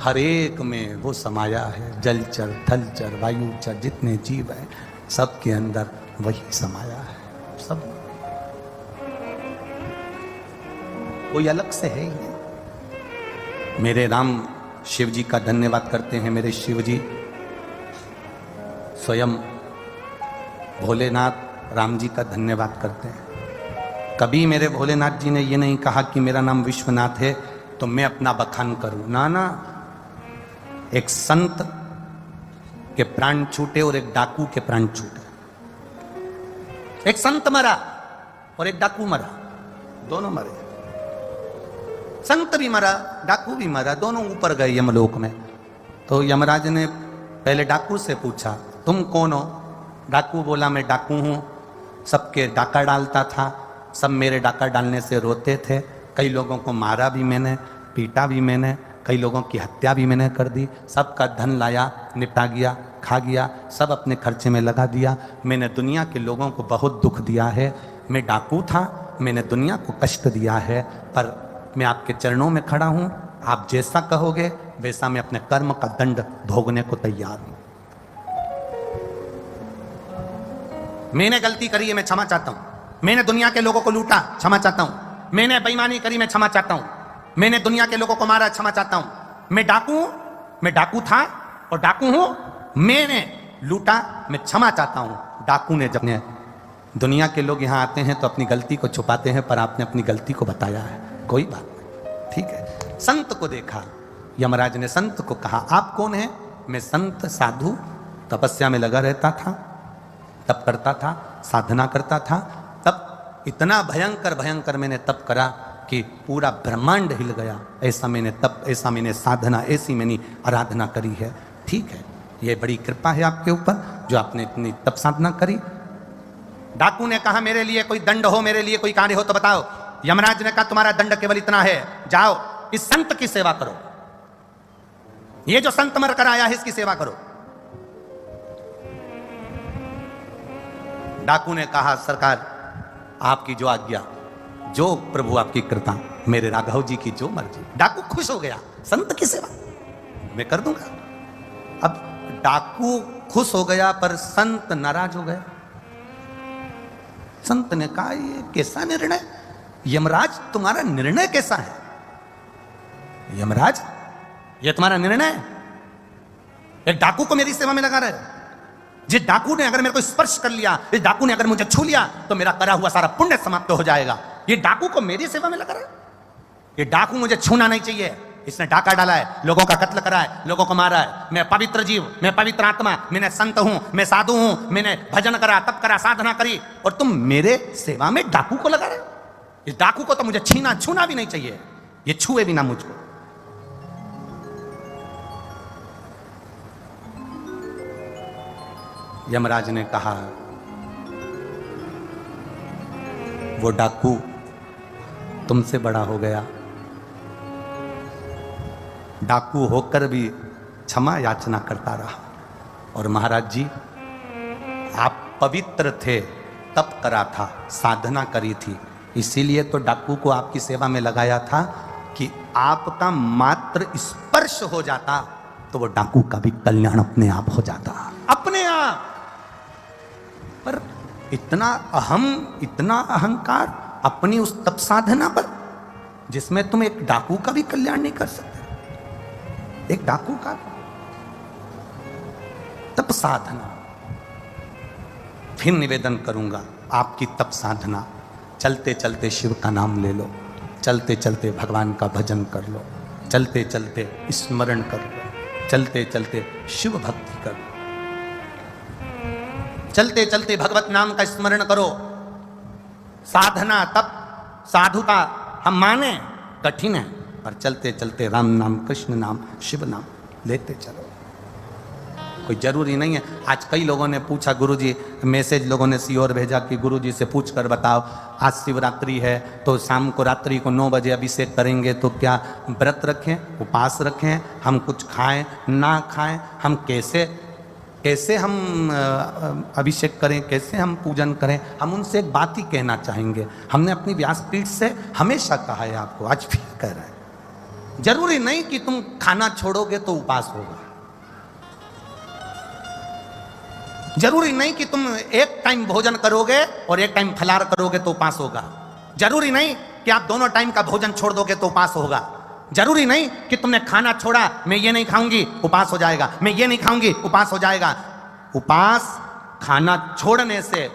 हर एक में वो समाया है। जलचर, थलचर, वायुचर, जितने जीव हैं सबके अंदर वही समाया है। सब कोई अलग से है ही नहीं। मेरे राम शिव जी का धन्यवाद करते हैं। मेरे शिव जी स्वयं भोलेनाथ राम जी का धन्यवाद करते हैं। कभी मेरे भोलेनाथ जी ने ये नहीं कहा कि मेरा नाम विश्वनाथ है तो मैं अपना बखान करूं। ना ना, एक संत के प्राण छूटे और एक डाकू के प्राण छूटे। एक संत मरा और एक डाकू मरा, दोनों मरे। संत भी मरा, डाकू भी मरा, दोनों ऊपर गए यमलोक में। तो यमराज ने पहले डाकू से पूछा, तुम कौन हो? डाकू बोला, मैं डाकू हूं, सबके डाका डालता था, सब मेरे डाका डालने से रोते थे। कई लोगों को मारा भी मैंने, पीटा भी मैंने, कई लोगों की हत्या भी मैंने कर दी। सबका धन लाया, निपटा गया, खा गया, सब अपने खर्चे में लगा दिया। मैंने दुनिया के लोगों को बहुत दुख दिया है। मैं डाकू था, मैंने दुनिया को कष्ट दिया है, पर मैं आपके चरणों में खड़ा हूं। आप जैसा कहोगे वैसा मैं अपने कर्म का दंड भोगने को तैयार हूं। मैंने गलती करी है, मैं क्षमा चाहता हूं। मैंने दुनिया के लोगों को लूटा, क्षमा चाहता हूं। मैंने बेईमानी करी, मैं क्षमा चाहता हूं। मैंने दुनिया के लोगों को मारा, क्षमा चाहता हूं। मैं डाकू हूं, मैं डाकू था और डाकू हूं। मैंने लूटा, मैं क्षमा चाहता हूं। डाकू ने जब दुनिया के लोग यहां आते हैं तो अपनी गलती को छुपाते हैं, पर आपने अपनी गलती को बताया है, कोई बात नहीं, ठीक है। संत को देखा, यमराज ने संत को कहा, आप कौन है? मैं संत साधु, तपस्या में लगा रहता था, तप करता था, साधना करता था। तब इतना भयंकर भयंकर मैंने तप करा कि पूरा ब्रह्मांड हिल गया। ऐसा मैंने तप, ऐसा मैंने साधना, ऐसी मैंने आराधना करी है। ठीक है, ये बड़ी कृपा है आपके ऊपर जो आपने इतनी तप साधना करी। डाकू ने कहा, मेरे लिए कोई दंड हो, मेरे लिए कोई कार्य हो तो बताओ। यमराज ने कहा, तुम्हारा दंड केवल इतना है, जाओ इस संत की सेवा करो। ये जो संत मर कर आया है इसकी सेवा करो। डाकू ने कहा, सरकार आपकी जो आज्ञा, जो प्रभु आपकी कृपा, मेरे राघव जी की जो मर्जी। डाकू खुश हो गया, संत की सेवा मैं कर दूंगा। अब डाकू खुश हो गया पर संत नाराज हो गया। संत ने कहा, ये कैसा निर्णय? यमराज तुम्हारा निर्णय कैसा है? यमराज ये तुम्हारा निर्णय है? एक डाकू को मेरी सेवा में लगा रहे? जिस डाकू ने अगर मेरे को स्पर्श कर लिया, इस डाकू ने अगर मुझे छू लिया तो मेरा करा हुआ सारा पुण्य समाप्त हो जाएगा। ये डाकू को मेरी सेवा में लगा रहा है? ये डाकू मुझे छूना नहीं चाहिए। इसने डाका डाला है, लोगों का कत्ल करा है, लोगों को मारा है। मैं पवित्र जीव, मैं पवित्र आत्मा, मैंने संत हूं, मैं साधु हूं, मैंने भजन करा, तप करा, साधना करी, और तुम मेरे सेवा में डाकू को लगा रहे हो? इस डाकू को तो मुझे छूना भी नहीं चाहिए, ये छुए भी ना मुझको। यमराज ने कहा, वो डाकू तुमसे बड़ा हो गया, डाकू होकर भी क्षमा याचना करता रहा। और महाराज जी, आप पवित्र थे, तप करा था, साधना करी थी, इसीलिए तो डाकू को आपकी सेवा में लगाया था कि आपका मात्र स्पर्श हो जाता तो वो डाकू का भी कल्याण अपने आप हो जाता, अपने आप। पर इतना अहम, इतना अहंकार अपनी उस तप साधना पर, जिसमें तुम एक डाकू का भी कल्याण नहीं कर सकते। एक डाकू का तप साधना। फिर निवेदन करूंगा, आपकी तप साधना, चलते चलते शिव का नाम ले लो, चलते चलते भगवान का भजन कर लो, चलते चलते स्मरण कर लो, चलते चलते शिव भक्ति कर लो, चलते चलते भगवत नाम का स्मरण करो। साधना, तप, साधुता हम माने कठिन है, पर चलते चलते राम नाम, कृष्ण नाम, शिव नाम लेते चलो। कोई जरूरी नहीं है। आज कई लोगों ने पूछा, गुरुजी, मैसेज लोगों ने सीओर भेजा कि गुरुजी से पूछ कर बताओ, आज शिवरात्रि है तो शाम को, रात्रि को 9 बजे अभिषेक करेंगे तो क्या व्रत रखें, उपवास रखें, हम कुछ खाएं ना खाएं, हम कैसे कैसे हम अभिषेक करें, कैसे हम पूजन करें, हम उनसे एक बात ही कहना चाहेंगे। हमने अपनी व्यासपीठ से हमेशा कहा है आपको, आज फिर कह रहे हैं, जरूरी नहीं कि तुम खाना छोड़ोगे तो उपास होगा, जरूरी नहीं कि तुम एक टाइम भोजन करोगे और एक टाइम फलाहार करोगे तो उपास होगा, जरूरी नहीं कि आप दोनों टाइम का भोजन छोड़ दोगे तो उपास होगा, जरूरी नहीं कि तुमने खाना छोड़ा, मैं ये नहीं खाऊंगी उपास हो जाएगा, मैं ये नहीं खाऊंगी उपास हो जाएगा। उपास खाना छोड़ने से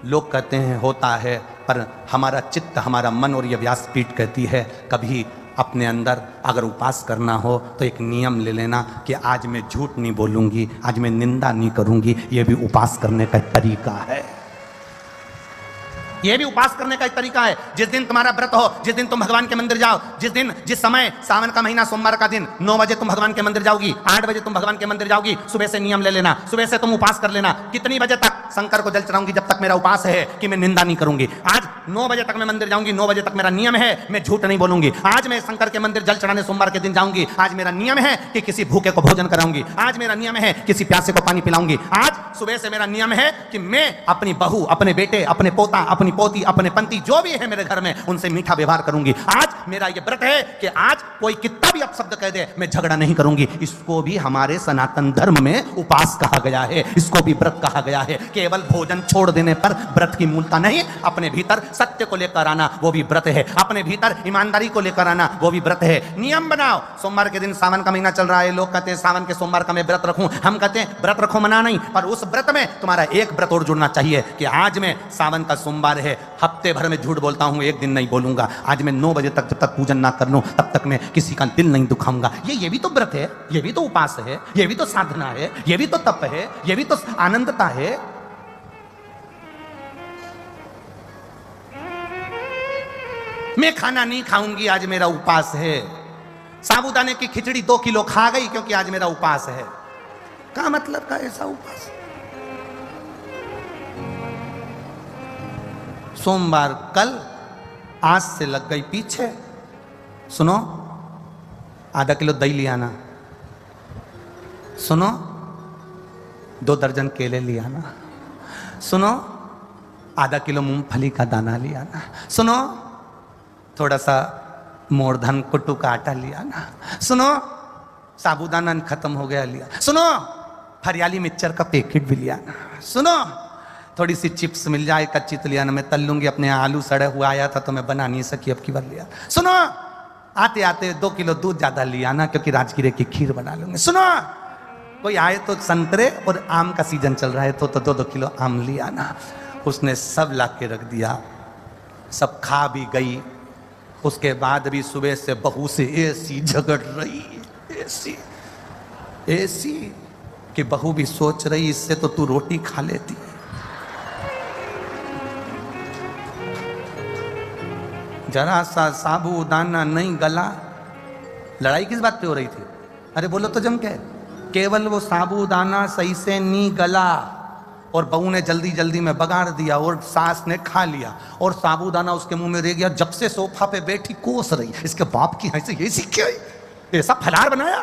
लोग कहते हैं होता है, पर हमारा चित्त, हमारा मन और यह व्यासपीठ कहती है कभी अपने अंदर अगर उपास करना हो तो एक नियम ले लेना कि आज मैं झूठ नहीं बोलूंगी, आज मैं निंदा नहीं करूंगी। यह भी उपास करने का तरीका है, यह भी उपास करने का एक तरीका है। जिस दिन तुम्हारा व्रत हो, जिस दिन तुम भगवान के मंदिर जाओ, जिस समय सावन का महीना सोमवार का दिन 9 बजे तुम भगवान के मंदिर जाओगी, 8 बजे तुम भगवान के मंदिर जाओगी, सुबह से नियम ले लेना, सुबह से तुम उपास कर लेना, कितनी बजे तक शंकर को जल चढ़ाऊंगी, जब तक मेरा उपास है कि मैं निंदा नहीं करूंगी। आज 9 बजे तक मैं मंदिर जाऊंगी, 9 बजे तक मेरा नियम है मैं झूठ नहीं बोलूंगी। आज मैं शंकर के मंदिर जल चढ़ाने सोमवार के दिन जाऊंगी, आज मेरा नियम है कि किसी भूखे को भोजन कराऊंगी, आज मेरा नियम है किसी प्यासे को पानी पिलाऊंगी, आज सुबह से मेरा नियम है कि मैं अपनी बहू, अपने बेटे, अपने पोता, अपनी पोती, अपने पंती जो भी है मेरे घर में उनसे मीठा व्यवहार करूंगी। आज मेरा यह व्रत है कि आज कोई कितना भी अपशब्द कह दे मैं झगड़ा नहीं करूंगी। इसको भी हमारे सनातन धर्म में उपास कहा गया है, इसको भी व्रत कहा गया है। केवल भोजन छोड़ देने पर व्रत की मूलता नहीं, अपने भीतर सत्य को लेकर आना वो भी व्रत है, अपने भीतर ईमानदारी को लेकर आना वो भी व्रत है। नियम बनाओ, सोमवार के दिन सावन का महीना चल रहा है, लोग कहते हैं सावन के सोमवार का मैं व्रत रखूं, हम कहते हैं व्रत रखो मना नहीं, पर उस व्रत में तुम्हारा एक व्रत और जुड़ना चाहिए कि आज मैं सावन का सोमवार है, हफ्ते भर में झूठ बोलता हूं, एक दिन नहीं बोलूंगा, आज मैं 9 बजे तक जब तक पूजन ना कर लूं तब तक मैं किसी का दिल नहीं दुखाऊंगा। ये भी तो व्रत है, ये भी तो उपास है, ये भी तो साधना है, ये भी तो तप है, ये भी तो आनंदता है। मैं खाना नहीं खाऊंगी, आज मेरा उपास है। साबूदाने की खिचड़ी 2 किलो खा गई क्योंकि आज मेरा उपास है। क्या मतलब का ऐसा उपास? सोमवार कल, आज से लग गई पीछे। सुनो, आधा किलो दही ले आना, सुनो 2 दर्जन केले ले आना, सुनो आधा किलो मूंगफली का दाना ले आना, सुनो थोड़ा सा मोरधन कुट्टू का आटा ले आना, सुनो साबूदाना खत्म हो गया लिया, सुनो हरियाली मिक्सचर का पैकेट भी लिया आना, सुनो थोड़ी सी चिप्स मिल जाए कच्ची तो लिया ना, मैं तल लूंगी, अपने आलू सड़े हुआ आया था तो मैं बना नहीं सकी, अब की बार लिया। सुनो आते आते 2 किलो दूध ज्यादा लिया ना क्योंकि राजगिरे की खीर बना लूंगी। सुनो कोई आए तो संतरे और आम का सीजन चल रहा है तो 2-2 किलो आम लिया ना। उसने सब ला के रख दिया, सब खा भी गई। उसके बाद भी सुबह से बहू से ऐसी झगड़ रही, ऐसी कि बहू भी सोच रही इससे तो तू रोटी खा लेती। जरा सा साबूदाना नहीं गला, लड़ाई किस बात पे हो रही थी? अरे बोलो तो जम के, केवल वो साबूदाना सही से नहीं गला और बहू ने जल्दी जल्दी में बगाड़ दिया और सास ने खा लिया और साबूदाना उसके मुंह में रह गया। जब से सोफा पे बैठी कोस रही, इसके बाप की ऐसे ये सीखे ऐसा फलाहार बनाया।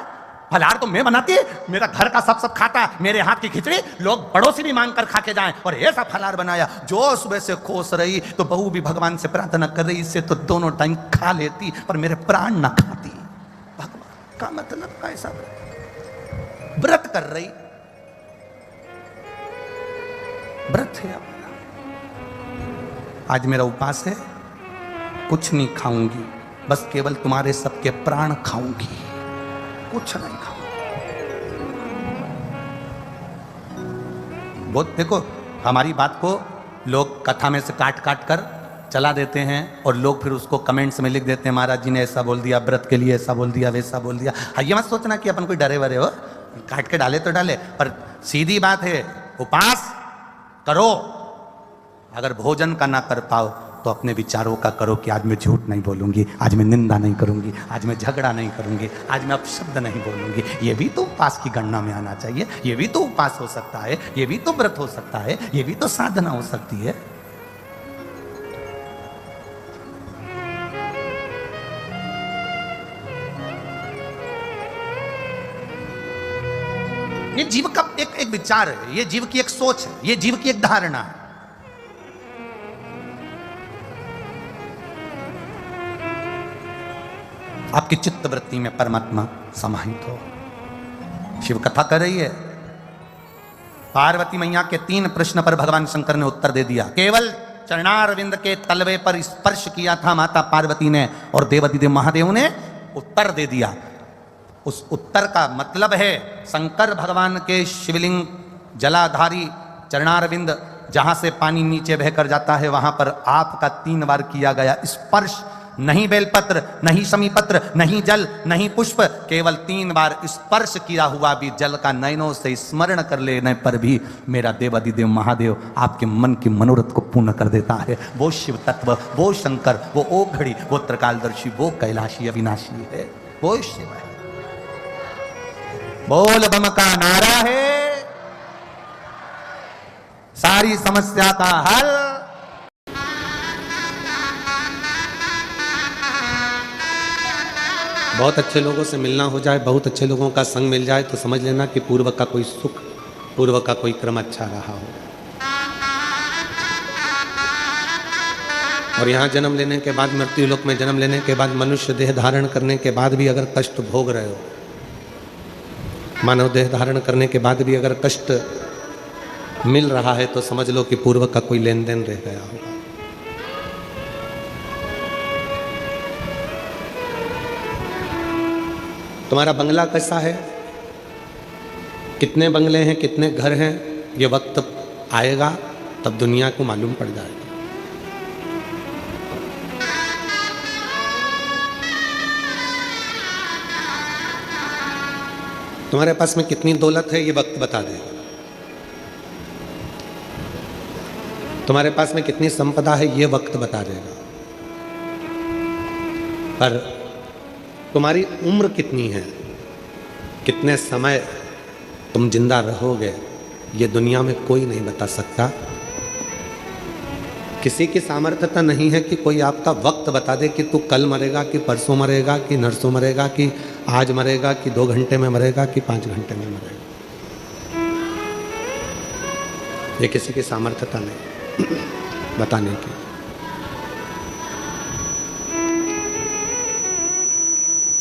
फलाहार तो मैं बनाती है, मेरा घर का सब खाता, मेरे हाथ की खिचड़ी लोग पड़ोसी भी मांग कर खा के जाएं, और ऐसा फलाहार बनाया। जो सुबह से खोस रही तो बहू भी भगवान से प्रार्थना कर रही इससे तो दोनों टाइम खा लेती पर मेरे प्राण ना खाती। भगवान का मतलब कैसा व्रत कर रही, व्रत है अपना। आज मेरा उपास है, कुछ नहीं खाऊंगी, बस केवल तुम्हारे सबके प्राण खाऊंगी, कुछ नहीं खाऊंगी। बहुत देखो, हमारी बात को लोग कथा में से काट काट कर चला देते हैं और लोग फिर उसको कमेंट्स में लिख देते हैं महाराज जी ने ऐसा बोल दिया, व्रत के लिए ऐसा बोल दिया, वैसा बोल दिया। ये मत सोचना कि अपन कोई डरे वरे हो, काट के डाले तो डाले, पर सीधी बात है उपास करो। अगर भोजन का ना कर पाओ तो अपने विचारों का करो कि आज मैं झूठ नहीं बोलूंगी, आज मैं निंदा नहीं करूंगी, आज मैं झगड़ा नहीं करूंगी, आज मैं अपशब्द नहीं बोलूंगी। ये भी तो उपास की गणना में आना चाहिए, ये भी तो उपास हो सकता है, ये भी तो व्रत हो सकता है, ये भी तो साधना हो सकती है। ये जीव का एक विचार है, ये जीव की एक सोच है, ये जीव की एक धारणा है। आपकी चित्त वृत्ति में परमात्मा समाहित हो। शिव कथा कर रही है। पार्वती मैया के 3 प्रश्न पर भगवान शंकर ने उत्तर दे दिया। केवल चरणारविंद के तलवे पर स्पर्श किया था माता पार्वती ने और देवादिदेव महादेव ने उत्तर दे दिया। उस उत्तर का मतलब है शंकर भगवान के शिवलिंग जलाधारी चरणारविंद जहां से पानी नीचे बहकर जाता है वहां पर आपका 3 बार किया गया स्पर्श। नहीं बेलपत्र, नहीं समीपत्र, नहीं जल, नहीं पुष्प, केवल 3 बार स्पर्श किया हुआ भी जल का नयनों से स्मरण कर लेने पर भी मेरा देवादिदेव महादेव आपके मन की मनोरथ को पूर्ण कर देता है। वो शिव तत्व, वो शंकर, वो ओघड़ी, वो त्रिकालदर्शी, वो कैलाशी अविनाशी है, वो शिव है। बोल बम का नारा है, सारी समस्या का हल। बहुत अच्छे लोगों से मिलना हो जाए, बहुत अच्छे लोगों का संग मिल जाए तो समझ लेना कि पूर्व का कोई सुख, पूर्व का कोई क्रम अच्छा रहा हो। और यहाँ जन्म लेने के बाद, मृत्यु लोक में जन्म लेने के बाद, मनुष्य देह धारण करने के बाद भी अगर कष्ट भोग रहे हो, मानव देह धारण करने के बाद भी अगर कष्ट मिल रहा है तो समझ लो कि पूर्व का कोई लेन देन रह गया होगा। तुम्हारा बंगला कैसा है, कितने बंगले हैं, कितने घर हैं, ये वक्त आएगा तब दुनिया को मालूम पड़ जाएगा। तुम्हारे पास में कितनी दौलत है ये वक्त बता देगा। तुम्हारे पास में कितनी संपदा है ये वक्त बता देगा। पर तुम्हारी उम्र कितनी है, कितने समय तुम जिंदा रहोगे, ये दुनिया में कोई नहीं बता सकता। किसी की सामर्थ्यता नहीं है कि कोई आपका वक्त बता दे कि तू कल मरेगा, कि परसों मरेगा, कि नरसों मरेगा, कि आज मरेगा, कि 2 घंटे में मरेगा, कि 5 घंटे में मरेगा। ये किसी की सामर्थ्यता नहीं बताने की।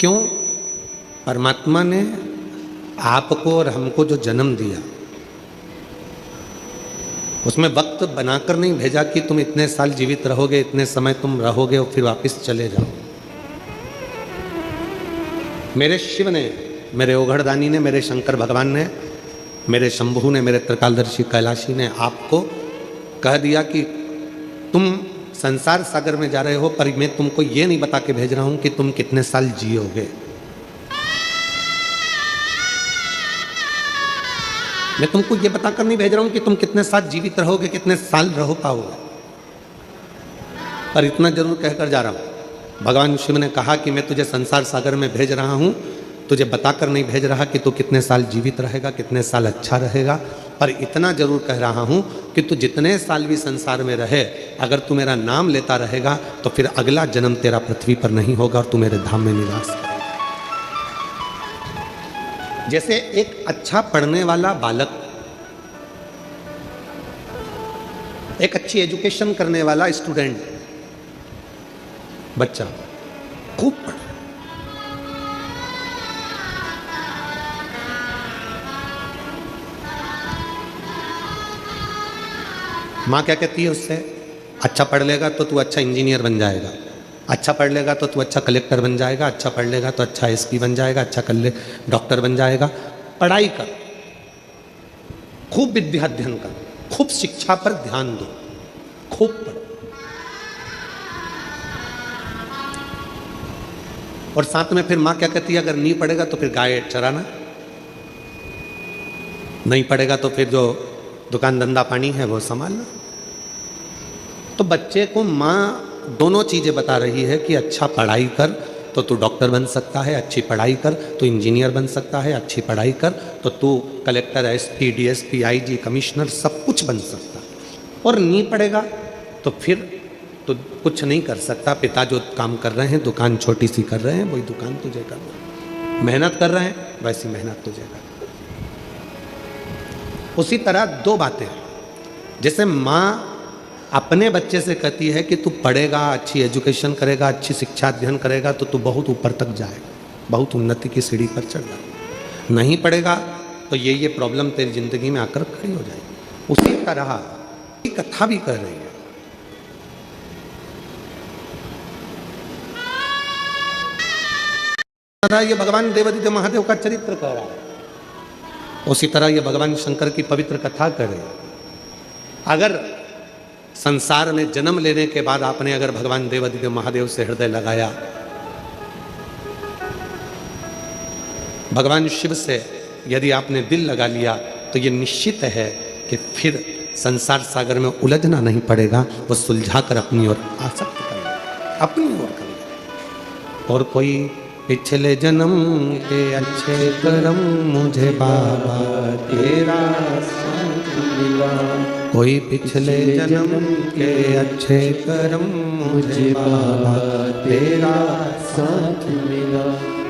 क्यों? परमात्मा ने आपको और हमको जो जन्म दिया उसमें वक्त बनाकर नहीं भेजा कि तुम इतने साल जीवित रहोगे, इतने समय तुम रहोगे और फिर वापस चले जाओ। मेरे शिव ने, मेरे ओघड़दानी ने, मेरे शंकर भगवान ने, मेरे शंभू ने, मेरे त्रिकालदर्शी कैलाशी ने आपको कह दिया कि तुम संसार सागर में जा रहे हो, पर मैं तुमको ये नहीं बता के भेज रहा हूं कि तुम कितने साल जियोगे। मैं तुमको ये बताकर नहीं भेज रहा हूं कि तुम कितने साल जीवित रहोगे, कितने साल रहो पाओगे। पर इतना जरूर कहकर जा रहा हूं, भगवान शिव ने कहा कि मैं तुझे संसार सागर में भेज रहा हूं, तुझे बताकर नहीं भेज रहा कि तू कितने साल जीवित रहेगा, कितने साल अच्छा रहेगा। पर इतना जरूर कह रहा हूं कि तू जितने साल भी संसार में रहे, अगर तू मेरा नाम लेता रहेगा तो फिर अगला जन्म तेरा पृथ्वी पर नहीं होगा और तू मेरे धाम में निवास करेगा। जैसे एक अच्छा पढ़ने वाला बालक, एक अच्छी एजुकेशन करने वाला स्टूडेंट, बच्चा खूब पढ़े, माँ क्या कहती है उससे, अच्छा पढ़ लेगा तो तू अच्छा इंजीनियर बन जाएगा, अच्छा पढ़ लेगा तो तू अच्छा कलेक्टर बन जाएगा, अच्छा पढ़ लेगा तो अच्छा एसपी बन जाएगा, अच्छा डॉक्टर बन जाएगा। पढ़ाई कर, खूब विद्या अध्ययन कर, खूब शिक्षा पर ध्यान दो, खूब पढ़। और साथ में फिर माँ क्या कहती है, अगर नहीं पढ़ेगा तो फिर गाय चराना, नहीं पढ़ेगा तो फिर जो दुकान धंधा पानी है वो संभालना। तो बच्चे को माँ दोनों चीज़ें बता रही है कि अच्छा पढ़ाई कर तो तू डॉक्टर बन सकता है, अच्छी पढ़ाई कर तो इंजीनियर बन सकता है, अच्छी पढ़ाई कर तो तू collector, SP, DSP, IG, commissioner सब कुछ बन सकता है। और नहीं पढ़ेगा तो फिर तो कुछ नहीं कर सकता। पिता जो काम कर रहे हैं, दुकान छोटी सी कर रहे हैं, वही दुकान तुझे करना, मेहनत कर रहे हैं वैसी मेहनत तुझे करना। उसी तरह दो बातें, जैसे माँ अपने बच्चे से कहती है कि तू पढ़ेगा, अच्छी एजुकेशन करेगा, अच्छी शिक्षा अध्ययन करेगा तो तू बहुत ऊपर तक जाएगा, बहुत उन्नति की सीढ़ी पर चढ़ जाएगा। नहीं पढ़ेगा तो ये प्रॉब्लम तेरी जिंदगी में आकर खड़ी हो जाएगी। उसी तरह ये कथा भी कर रही है। ये भगवान देवादिदेव महादेव का चरित्र कह रहा है, उसी तरह ये भगवान शंकर की पवित्र कथा कर रही है। अगर संसार में जन्म लेने के बाद आपने अगर भगवान देवादिदेव महादेव से हृदय लगाया, भगवान शिव से यदि आपने दिल लगा लिया, तो ये निश्चित है कि फिर संसार सागर में उलझना नहीं पड़ेगा, वो सुलझा कर अपनी ओर आसक्त करेगा, अपनी ओर करेगा। और कोई पिछले जन्म के अच्छे कर्म मुझे बाबा तेरा साथ मिला, कोई पिछले जन्म के अच्छे कर्म मुझे बाबा तेरा साथ मिला।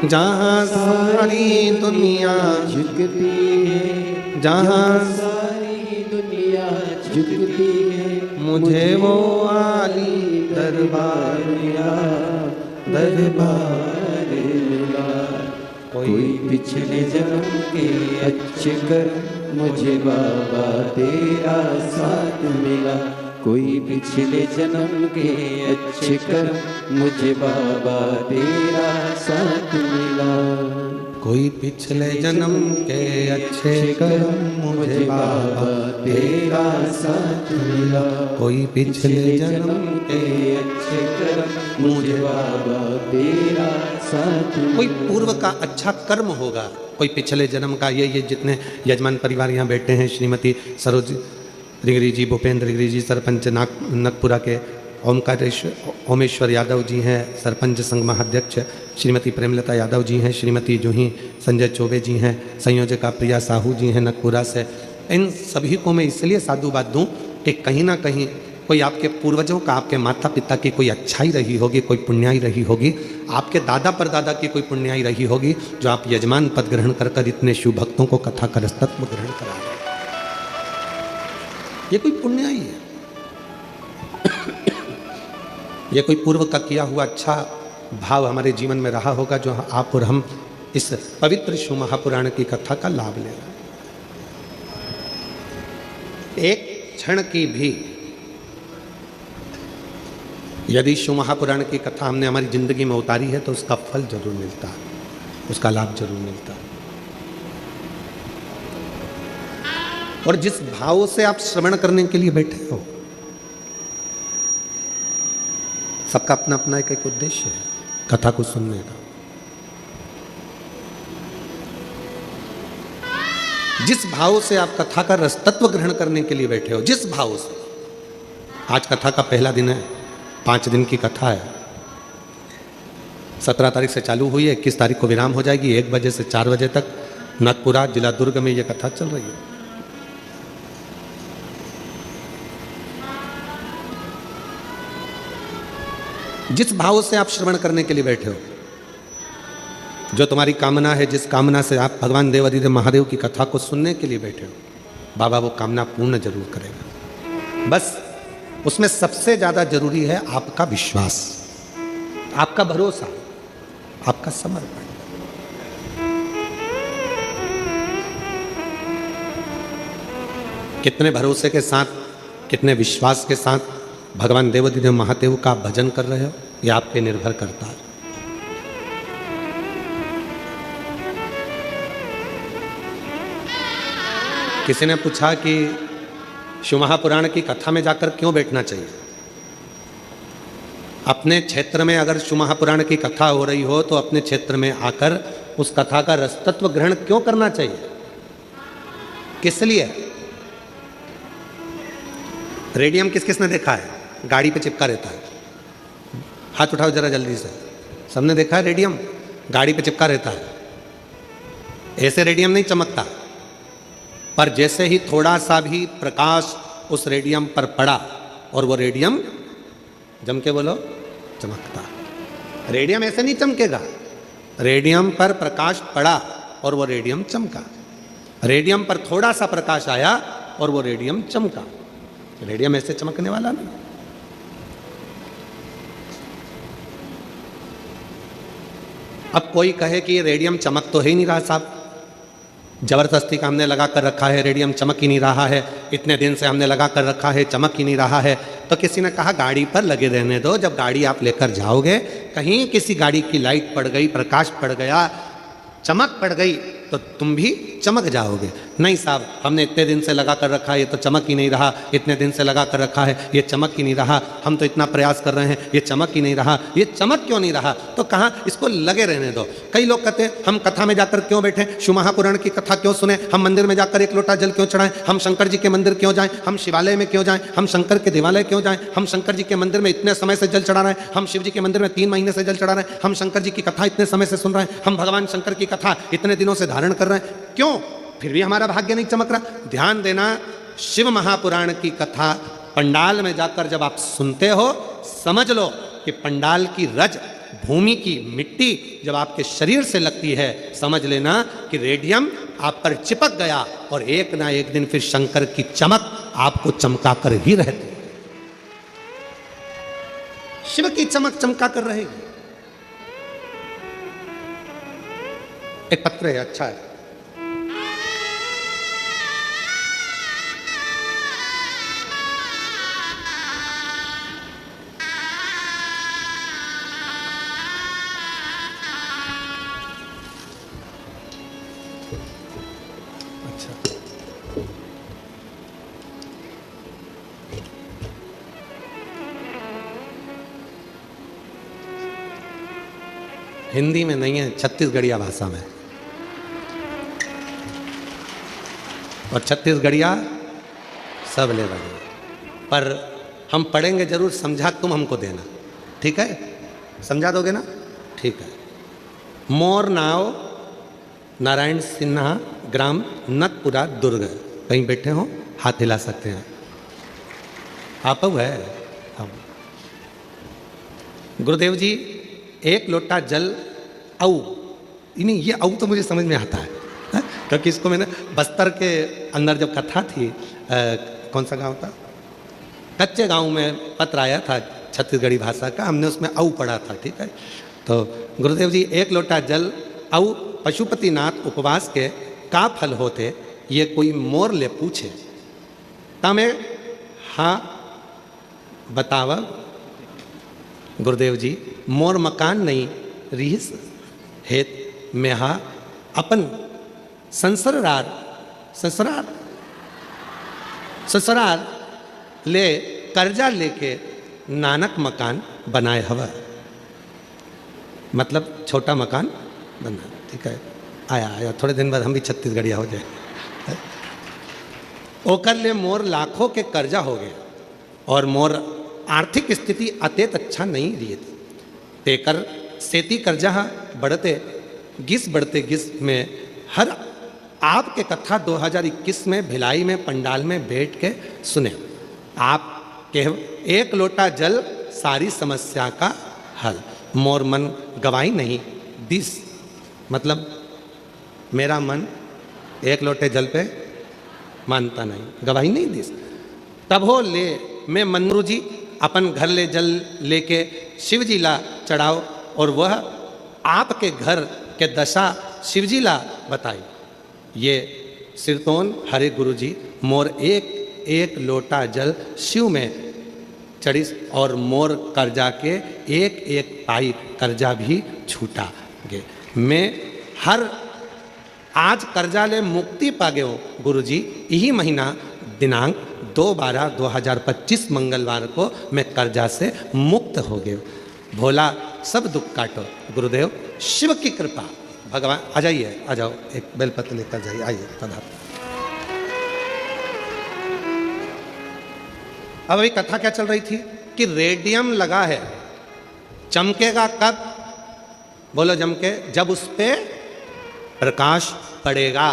जहाँ सारी दुनिया झुकती है, जहाँ सारी दुनिया झुकती है, मुझे वो आली दरबार मिला, दरबार मिला। कोई पिछले जन्म के अच्छे कर्म मुझे बाबा तेरा साथ मिला, कोई पिछले जन्म के अच्छे कर्म मुझे बाबा तेरा साथ मिला। कोई पिछले जन्म के अच्छे कर्म मुझे बाबा तेरा साथ मिला, कोई पिछले जन्म के अच्छे कर्म मुझे बाबा तेरा साथ मिला। कोई पूर्व का अच्छा कर्म होगा, कोई पिछले जन्म का। ये जितने यजमान परिवार यहाँ बैठे हैं, श्रीमती सरोज रिंगरी जी, भूपेंद्र रिंगरी जी सरपंच नगपुरा के, ओमेश्वर यादव जी हैं सरपंच संघ महाध्यक्ष, श्रीमती प्रेमलता यादव जी हैं, श्रीमती जूही संजय चौबे जी हैं, संयोजका प्रिया साहू जी हैं नगपुरा से। इन सभी को मैं इसलिए साधुवाद दूं कि कहीं ना कहीं कोई आपके पूर्वजों का, आपके माता पिता की कोई अच्छाई रही होगी, कोई पुण्याई रही होगी, आपके दादा परदादा की कोई पुण्याई रही होगी, जो आप यजमान पद ग्रहण कर कर इतने शिव भक्तों को कथा का रसतत्व ग्रहण करा रहे हैं। ये कोई पुण्याई है, ये कोई पूर्व का किया हुआ अच्छा भाव हमारे जीवन में रहा होगा, जो आप और हम इस पवित्र शिव महापुराण की कथा का लाभ ले रहे हैं। एक क्षण की भी यदि शिव महापुराण की कथा हमने हमारी जिंदगी में उतारी है तो उसका फल जरूर मिलता है, उसका लाभ जरूर मिलता है। और जिस भाव से आप श्रवण करने के लिए बैठे हो, सबका अपना अपना एक उद्देश्य है कथा को सुनने का। जिस भाव से आप कथा का रसतत्व ग्रहण करने के लिए बैठे हो, जिस भाव से, आज कथा का पहला दिन है, 5 दिन की कथा है, 17 तारीख से चालू हुई है, 21 तारीख को विराम हो जाएगी। 1 बजे से 4 बजे तक नागपुरा जिला दुर्ग में यह कथा चल रही है। जिस भाव से आप श्रवण करने के लिए बैठे हो, जो तुम्हारी कामना है, जिस कामना से आप भगवान देवादिदेव महादेव की कथा को सुनने के लिए बैठे हो, बाबा वो कामना पूर्ण जरूर करेगा। बस उसमें सबसे ज्यादा जरूरी है आपका विश्वास, आपका भरोसा, आपका समर्पण। कितने भरोसे के साथ, कितने विश्वास के साथ भगवान देवादिदेव महादेव का भजन कर रहे हो, यह आप पे निर्भर करता है। किसी ने पूछा कि शिव महापुराण की कथा में जाकर क्यों बैठना चाहिए। अपने क्षेत्र में अगर शिव महापुराण की कथा हो रही हो तो अपने क्षेत्र में आकर उस कथा का रसतत्व ग्रहण क्यों करना चाहिए, किस लिए? रेडियम किस किसने देखा है? गाड़ी पे चिपका रहता है, हाथ उठाओ जरा जल्दी से। सबने देखा है रेडियम गाड़ी पे चिपका रहता है। ऐसे रेडियम नहीं चमकता, पर जैसे ही थोड़ा सा भी प्रकाश उस रेडियम पर पड़ा और वो रेडियम, जम के बोलो, चमकता। रेडियम ऐसे नहीं चमकेगा, रेडियम पर प्रकाश पड़ा और वो रेडियम चमका। रेडियम पर थोड़ा सा प्रकाश आया और वो रेडियम चमका। रेडियम ऐसे चमकने वाला नहीं। अब कोई कहे कि ये रेडियम चमक तो है ही नहीं रहा साहब, जबरदस्ती का हमने लगा कर रखा है, रेडियम चमक ही नहीं रहा है, इतने दिन से हमने लगा कर रखा है, चमक ही नहीं रहा है। तो किसी ने कहा गाड़ी पर लगे रहने दो, जब गाड़ी आप लेकर जाओगे, कहीं किसी गाड़ी की लाइट पड़ गई, प्रकाश पड़ गया, चमक पड़ गई, तो तुम भी चमक जाओगे। नहीं साहब, हमने इतने दिन से लगा कर रखा है, ये तो चमक ही नहीं रहा, इतने दिन से लगा कर रखा है, ये चमक ही नहीं रहा, हम तो इतना प्रयास कर रहे हैं, ये चमक ही नहीं रहा। ये चमक क्यों नहीं रहा? तो कहा इसको लगे रहने दो। कई लोग कहते हैं हम कथा में जाकर क्यों बैठे, शिव महापुराण की कथा क्यों सुने, हम मंदिर में जाकर एक लोटा जल क्यों चढ़ाएं, हम शंकर जी के मंदिर क्यों जाएं, हम शिवालय में क्यों जाएं, हम शंकर के देवालय क्यों जाएं, हम शंकर जी के मंदिर में इतने समय से जल चढ़ा रहे हैं, हम शिव जी के मंदिर में 3 महीने से जल चढ़ा रहे हैं, हम शंकर जी की कथा इतने समय से सुन रहे हैं, हम भगवान शंकर की कथा इतने दिनों से धारण कर रहे हैं, क्यों? फिर भी हमारा भाग्य नहीं चमक रहा। ध्यान देना, शिव महापुराण की कथा पंडाल में जाकर जब आप सुनते हो, समझ लो कि पंडाल की रज, भूमि की मिट्टी जब आपके शरीर से लगती है, समझ लेना कि रेडियम आप पर चिपक गया और एक ना एक दिन फिर शंकर की चमक आपको चमका कर ही रहती। शिव की चमक चमका कर रहेगी। एक पत्र है, अच्छा है। हिंदी में नहीं है, छत्तीसगढ़िया भाषा में। और छत्तीसगढ़िया सब ले रहे, पर हम पढ़ेंगे जरूर, समझा तुम हमको देना, ठीक है? समझा दोगे ना? ठीक है। मोर नाव नारायण सिन्हा, ग्राम नतपुरा, दुर्ग। कहीं बैठे हो, हाथ हिला सकते हैं आप। है अब गुरुदेव जी, एक लोटा जल औ, नहीं ये औ तो मुझे समझ में आता है, क्योंकि इसको मैंने बस्तर के अंदर जब कथा थी, कौन सा गांव था, कच्चे गांव में पत्र आया था छत्तीसगढ़ी भाषा का, हमने उसमें औ पढ़ा था, ठीक है? तो गुरुदेव जी, एक लोटा जल औ पशुपतिनाथ उपवास के का फल होते, ये कोई मोर ले पूछे, तमें हाँ बतावा गुरुदेव जी, मोर मकान नहीं रीस हेत में हा अपन संसरार ससुरार ससुरार ले कर्जा लेके नानक मकान बनाए हवा। मतलब छोटा मकान बना, ठीक है? आया थोड़े दिन बाद हम भी छत्तीसगढ़िया हो जाए। ओकर ले मोर लाखों के कर्जा हो गए और मोर आर्थिक स्थिति अत्यंत अच्छा नहीं रही थी। तेकर सेती कर्जा बढ़ते गिस में हर आपके कथा 2021 में भिलाई में पंडाल में बैठ के सुने। आप के एक लोटा जल सारी समस्या का हल, मोर मन गवाई नहीं दिस, मतलब मेरा मन एक लोटे जल पे मानता नहीं, गवाही नहीं दिस। तब हो ले मैं मन्नू जी अपन घर ले जल लेके शिव जी ला चढ़ाओ, और वह आपके घर के दशा शिव जी ला बताई। ये सिरतोन हरे गुरु जी मोर एक लोटा जल शिव में चढ़िस, और मोर कर्जा के एक पाई कर्जा भी छूटा गे। मैं हर आज कर्जा ले मुक्ति पागे हो गुरु जी, यही महीना दिनांक 2/12/2025 मंगलवार को मैं कर्जा से मुक्त हो गए। भोला सब दुख काटो, गुरुदेव शिव की कृपा। भगवान आ जाइए, आ जाओ, एक बेलपत्र लेकर जाइए, आइए पधार। अब अभी कथा क्या चल रही थी कि रेडियम लगा है, चमकेगा कब? बोलो चमके जब उस पे प्रकाश पड़ेगा।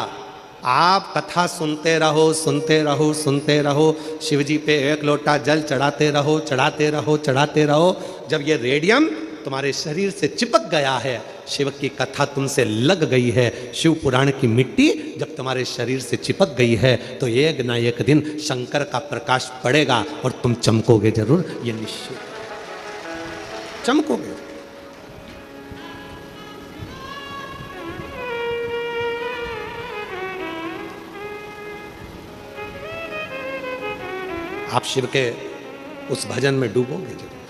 आप कथा सुनते रहो, सुनते रहो, सुनते रहो, शिव जी पे एक लोटा जल चढ़ाते रहो, चढ़ाते रहो, चढ़ाते रहो। जब ये रेडियम तुम्हारे शरीर से चिपक गया है, शिव की कथा तुमसे लग गई है, शिव पुराण की मिट्टी जब तुम्हारे शरीर से चिपक गई है तो एक ना एक दिन शंकर का प्रकाश पड़ेगा और तुम चमकोगे जरूर, ये निश्चित चमकोगे। आप शिव के उस भजन में डूबोगे जरूर।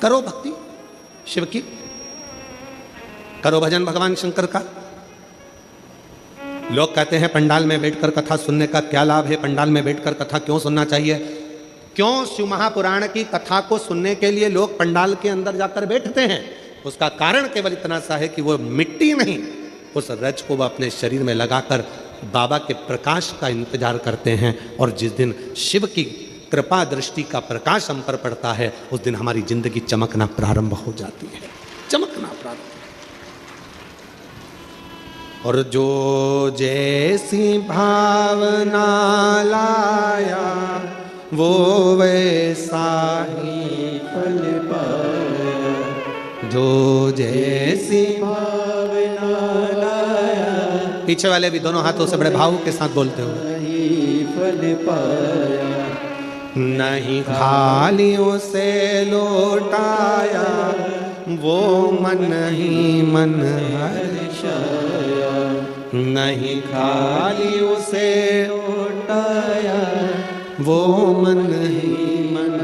करो भक्ति शिव की, करो भजन भगवान शंकर का। लोग कहते हैं पंडाल में बैठकर कथा सुनने का क्या लाभ है, पंडाल में बैठकर कथा क्यों सुनना चाहिए? क्यों शिव महापुराण की कथा को सुनने के लिए लोग पंडाल के अंदर जाकर बैठते हैं? उसका कारण केवल इतना सा है कि वो मिट्टी नहीं, उस रज को वो अपने शरीर में लगाकर बाबा के प्रकाश का इंतजार करते हैं। और जिस दिन शिव की कृपा दृष्टि का प्रकाश हम पर पड़ता है, उस दिन हमारी जिंदगी चमकना प्रारंभ हो जाती है, चमकना प्रारंभ। और जो जैसी भावना लाया वो वैसा ही फल पाया, जो जैसी भावना लाया। पीछे वाले भी दोनों हाथों से बड़े भाव के साथ बोलते हो, फल पाया, नहीं खालियों से लौटाया वो मन ही मन हर्षाया, नहीं खालियों से लौटाया वो मन ही मन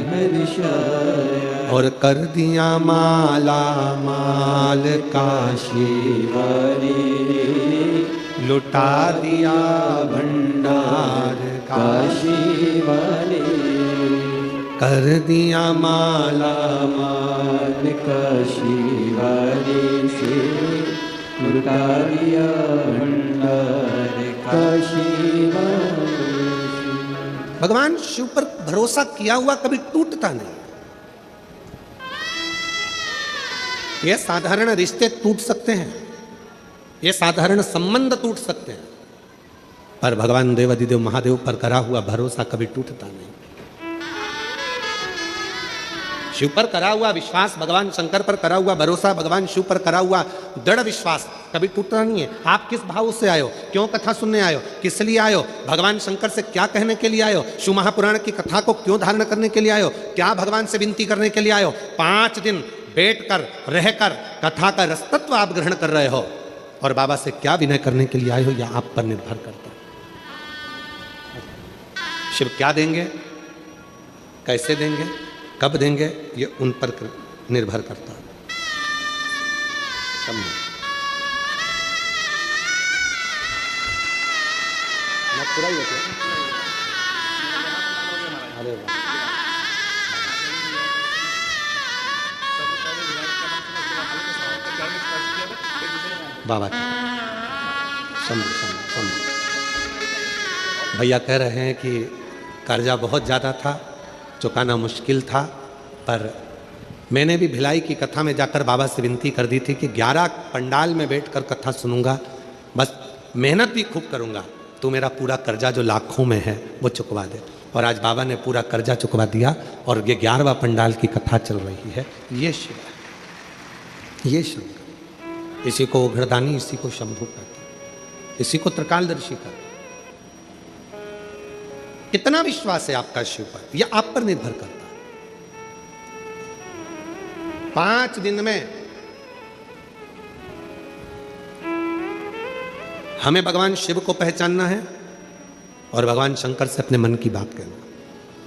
हर्षाया। और कर दिया माला माल काशी वाली, लुटा दिया भंडार काशी वाले, कर दिया माला माल काशी वाले से, लुटा दिया भंडार काशी वाले। भगवान शिव पर भरोसा किया हुआ कभी टूटता नहीं। ये साधारण रिश्ते टूट सकते हैं, ये साधारण संबंध टूट सकते हैं, पर भगवान देवाधिदेव महादेव पर करा हुआ भरोसा कभी टूटता नहीं। शिव पर करा हुआ विश्वास, भगवान शंकर पर करा हुआ भरोसा, भगवान शिव पर करा हुआ दृढ़ विश्वास कभी टूटता नहीं है। आप किस भाव से आयो, क्यों कथा सुनने आयो, किस लिए आयो, भगवान शंकर से क्या कहने के लिए आयो, शिव महापुराण की कथा को क्यों धारण करने के लिए आयो, क्या भगवान से विनती करने के लिए आयो? 5 दिन बैठकर रहकर कथा का रसतत्व आप ग्रहण कर रहे हो, और बाबा से क्या विनय करने के लिए आए हो, यह आप पर निर्भर करता है। शिव क्या देंगे, कैसे देंगे, कब देंगे, ये उन पर निर्भर करता है। पूरा ही होता है। अरे बाबा भैया कह रहे हैं कि कर्जा बहुत ज़्यादा था, चुकाना मुश्किल था, पर मैंने भी भिलाई की कथा में जाकर बाबा से विनती कर दी थी कि 11 पंडाल में बैठकर कथा सुनूंगा, बस मेहनत भी खूब करूंगा, तो मेरा पूरा कर्जा जो लाखों में है वो चुकवा दे। और आज बाबा ने पूरा कर्जा चुकवा दिया और ये 11वां पंडाल की कथा चल रही है। ये शिव है, ये शिव, इसी को घरदानी, इसी को शंभू कहते हैं, इसी को त्रिकालदर्शी कहते हैं। कितना विश्वास है आपका शिव पर, यह आप पर निर्भर करता है। 5 दिन में हमें भगवान शिव को पहचानना है और भगवान शंकर से अपने मन की बात कहना,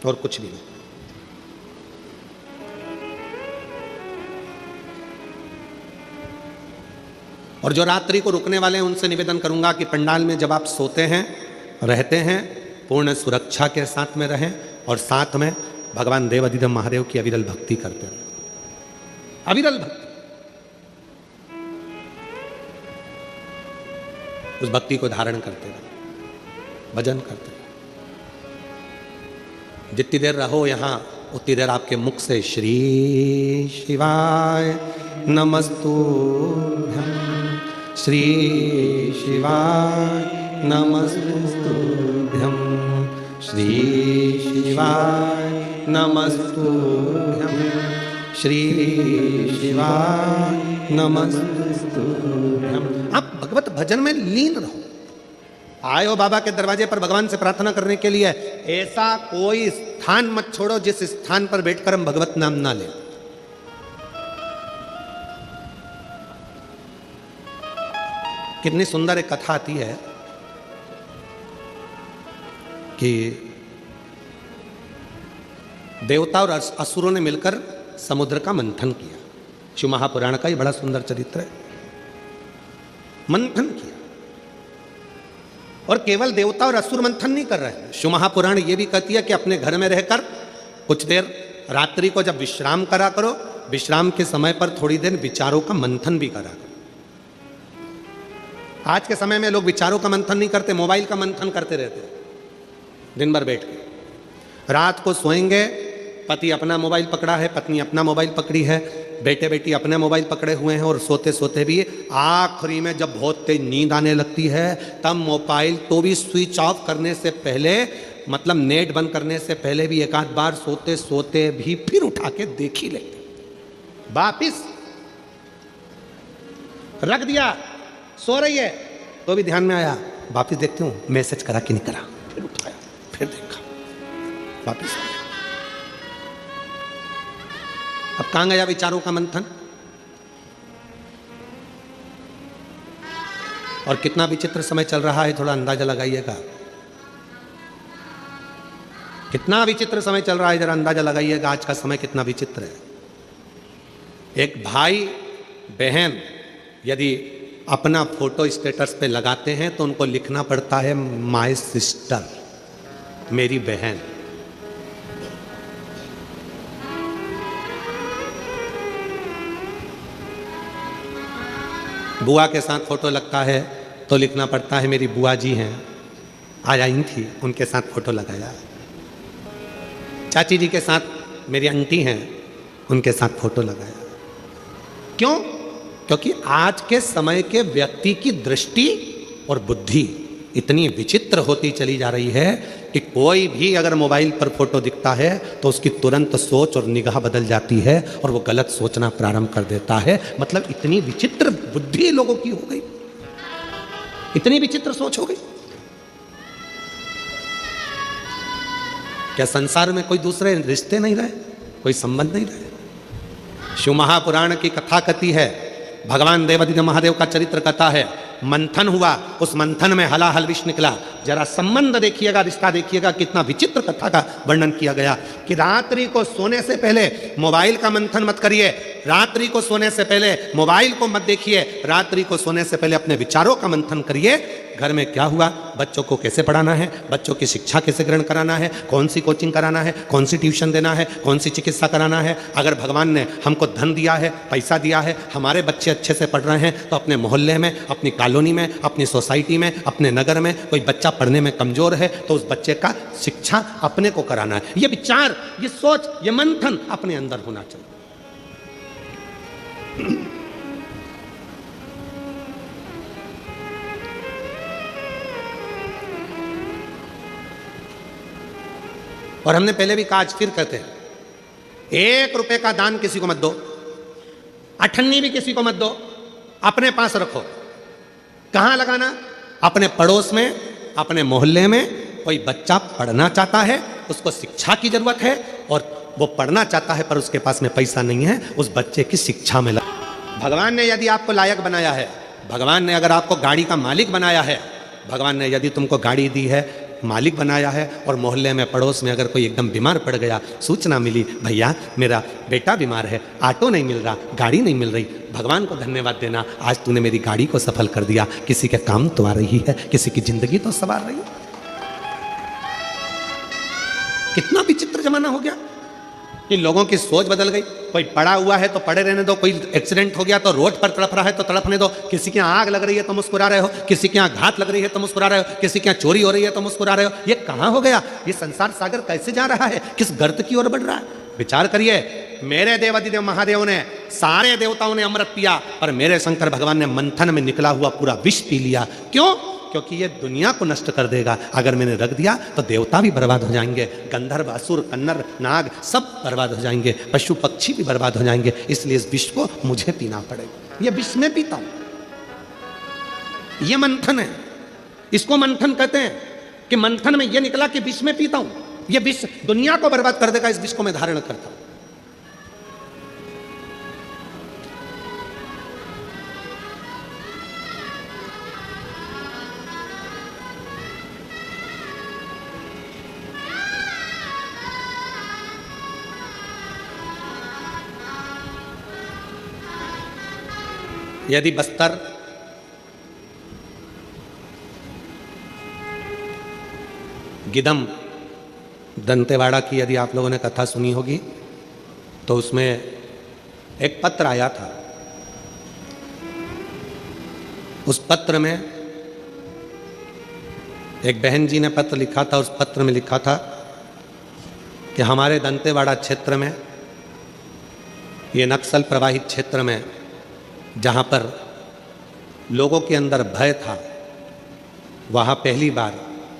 और कुछ भी नहीं। और जो रात्रि को रुकने वाले हैं उनसे निवेदन करूंगा कि पंडाल में जब आप सोते हैं, रहते हैं, पूर्ण सुरक्षा के साथ में रहें और साथ में भगवान देवाधिदेव महादेव की अविरल भक्ति करते रहें। अविरल भक्ति, उस भक्ति को धारण करते रहें, भजन करते रहें। जितनी देर रहो यहाँ उतनी देर आपके मुख से श्री शिवाय नमस्तुभ्यं, श्री शिवाय नमस्तुभ्यं, श्री शिवाय नमस्तुभ्यं, श्री शिवाय नमस्तुभ्यं। आप भगवत भजन में लीन रहो। आए हो बाबा के दरवाजे पर भगवान से प्रार्थना करने के लिए, ऐसा कोई स्थान मत छोड़ो जिस स्थान पर बैठकर हम भगवत नाम ना लें। कितनी सुंदर एक कथा आती है कि देवता और असुरों ने मिलकर समुद्र का मंथन किया। शिव महापुराण का ये बड़ा सुंदर चरित्र है। मंथन किया, और केवल देवता और असुर मंथन नहीं कर रहे हैं। शिव महापुराण ये भी कहती है कि अपने घर में रहकर कुछ देर रात्रि को जब विश्राम करा करो, विश्राम के समय पर थोड़ी देर विचारों का मंथन भी करा करो। आज के समय में लोग विचारों का मंथन नहीं करते, मोबाइल का मंथन करते रहते हैं दिन भर बैठ के। रात को सोएंगे, पति अपना मोबाइल पकड़ा है, पत्नी अपना मोबाइल पकड़ी है, बेटे बेटी अपने मोबाइल पकड़े हुए हैं, और सोते सोते भी आखिरी में जब बहुत तेज नींद आने लगती है तब मोबाइल तो भी स्विच ऑफ करने से पहले, मतलब नेट बंद करने से पहले भी एक आध बार सोते सोते भी फिर उठा के देख ही लेते। वापिस रख दिया, सो रही है तो भी ध्यान में आया, वापिस देखती हूँ मैसेज करा कि नहीं करा, फिर उठाया, फिर देखा, वापिस। अब कहां गया विचारों का मंथन? और कितना विचित्र समय चल रहा है, थोड़ा अंदाजा लगाइएगा। कितना विचित्र समय चल रहा है, जरा अंदाजा लगाइएगा आज का समय कितना विचित्र है। एक भाई बहन यदि अपना फोटो स्टेटस पे लगाते हैं तो उनको लिखना पड़ता है माय सिस्टर, मेरी बहन। बुआ के साथ फोटो लगता है तो लिखना पड़ता है मेरी बुआ जी हैं, आज आई थी, उनके साथ फोटो लगाया। चाची जी के साथ मेरी आंटी हैं, उनके साथ फोटो लगाया। क्यों? क्योंकि आज के समय के व्यक्ति की दृष्टि और बुद्धि इतनी विचित्र होती चली जा रही है कि कोई भी अगर मोबाइल पर फोटो दिखता है तो उसकी तुरंत सोच और निगाह बदल जाती है और वो गलत सोचना प्रारंभ कर देता है। मतलब इतनी विचित्र बुद्धि लोगों की हो गई, इतनी विचित्र सोच हो गई। क्या संसार में कोई दूसरे रिश्ते नहीं रहे, कोई संबंध नहीं रहे? शिव महापुराण की कथा कथी है, भगवान देवादिदेव महादेव का चरित्र कथा है। मंथन हुआ, उस मंथन में हलाहल विष निकला। जरा संबंध देखिएगा, रिश्ता देखिएगा, कितना विचित्र कथा का वर्णन किया गया कि रात्रि को सोने से पहले मोबाइल का मंथन मत करिए, रात्रि को सोने से पहले मोबाइल को मत देखिए, रात्रि को सोने से पहले अपने विचारों का मंथन करिए। घर में क्या हुआ, बच्चों को कैसे पढ़ाना है, बच्चों की शिक्षा कैसे ग्रहण कराना है, कौन सी कोचिंग कराना है, कौन सी ट्यूशन देना है, कौन सी चिकित्सा कराना है। अगर भगवान ने हमको धन दिया है, पैसा दिया है, हमारे बच्चे अच्छे से पढ़ रहे हैं तो अपने मोहल्ले में, अपनी कॉलोनी में, अपनी सोसाइटी में, अपने नगर में कोई बच्चा पढ़ने में कमजोर है तो उस बच्चे का शिक्षा अपने को कराना है। ये विचार, ये सोच, ये मंथन अपने अंदर होना चाहिए। और हमने पहले भी कहा, आज फिर कहते हैं, 1 रुपए का दान किसी को मत दो, अठन्नी भी किसी को मत दो, अपने पास रखो। कहां लगाना? अपने पड़ोस में, अपने मोहल्ले में। कोई बच्चा पढ़ना चाहता है, उसको शिक्षा की जरूरत है और वो पढ़ना चाहता है पर उसके पास में पैसा नहीं है, उस बच्चे की शिक्षा में लगा। भगवान ने यदि आपको लायक बनाया है, भगवान ने अगर आपको गाड़ी का मालिक बनाया है, भगवान ने यदि तुमको गाड़ी दी है, मालिक बनाया है, और मोहल्ले में, पड़ोस में अगर कोई एकदम बीमार पड़ गया, सूचना मिली, भैया मेरा बेटा बीमार है, ऑटो नहीं मिल रहा, गाड़ी नहीं मिल रही, भगवान को धन्यवाद देना, आज तूने मेरी गाड़ी को सफल कर दिया, किसी के काम तो आ रही है, किसी की जिंदगी तो संवार रही है। कितना विचित्र जमाना हो गया कि लोगों की सोच बदल गई। कोई पड़ा हुआ है तो पड़े रहने दो, कोई एक्सीडेंट हो गया तो रोड पर तड़प रहा है तो तड़पने दो, किसी के यहाँ आग लग रही है तो मुस्कुरा रहे हो, किसी के यहाँ घात लग रही है तो मुस्कुरा रहे हो, किसी के यहाँ चोरी हो रही है तो मुस्कुरा रहे हो। ये कहाँ हो गया? ये संसार सागर कैसे जा रहा है, किस गर्त की ओर बढ़ रहा है? विचार करिए। मेरे देवादिदेव महादेव ने, सारे देवताओं ने अमृत पिया, पर मेरे शंकर भगवान ने मंथन में निकला हुआ पूरा विष पी लिया। क्यों? क्योंकि ये दुनिया को नष्ट कर देगा। अगर मैंने रख दिया तो देवता भी बर्बाद हो जाएंगे, गंधर्व, असुर, कन्नर, नाग सब बर्बाद हो जाएंगे, पशु पक्षी भी बर्बाद हो जाएंगे। इसलिए इस विष को मुझे पीना पड़ेगा। ये विष में पीता हूं, ये मंथन है, इसको मंथन कहते हैं कि मंथन में ये निकला कि विष में पीता हूं, ये विष दुनिया को बर्बाद कर देगा, इस विष को मैं धारण करता हूं। यदि बस्तर गिदम दंतेवाड़ा की यदि आप लोगों ने कथा सुनी होगी तो उसमें एक पत्र आया था। उस पत्र में एक बहन जी ने पत्र लिखा था। उस पत्र में लिखा था कि हमारे दंतेवाड़ा क्षेत्र में, ये नक्सल प्रभावित क्षेत्र में, जहाँ पर लोगों के अंदर भय था, वहाँ पहली बार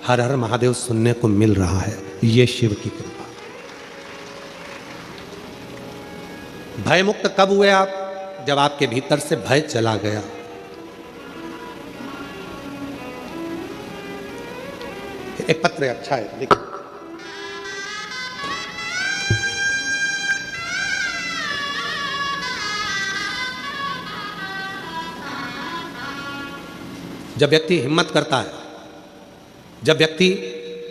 हर हर महादेव सुनने को मिल रहा है। ये शिव की कृपा। भय मुक्त कब हुए आप? जब आपके भीतर से भय चला गया। एक पत्र अच्छा है, देखिए। जब व्यक्ति हिम्मत करता है, जब व्यक्ति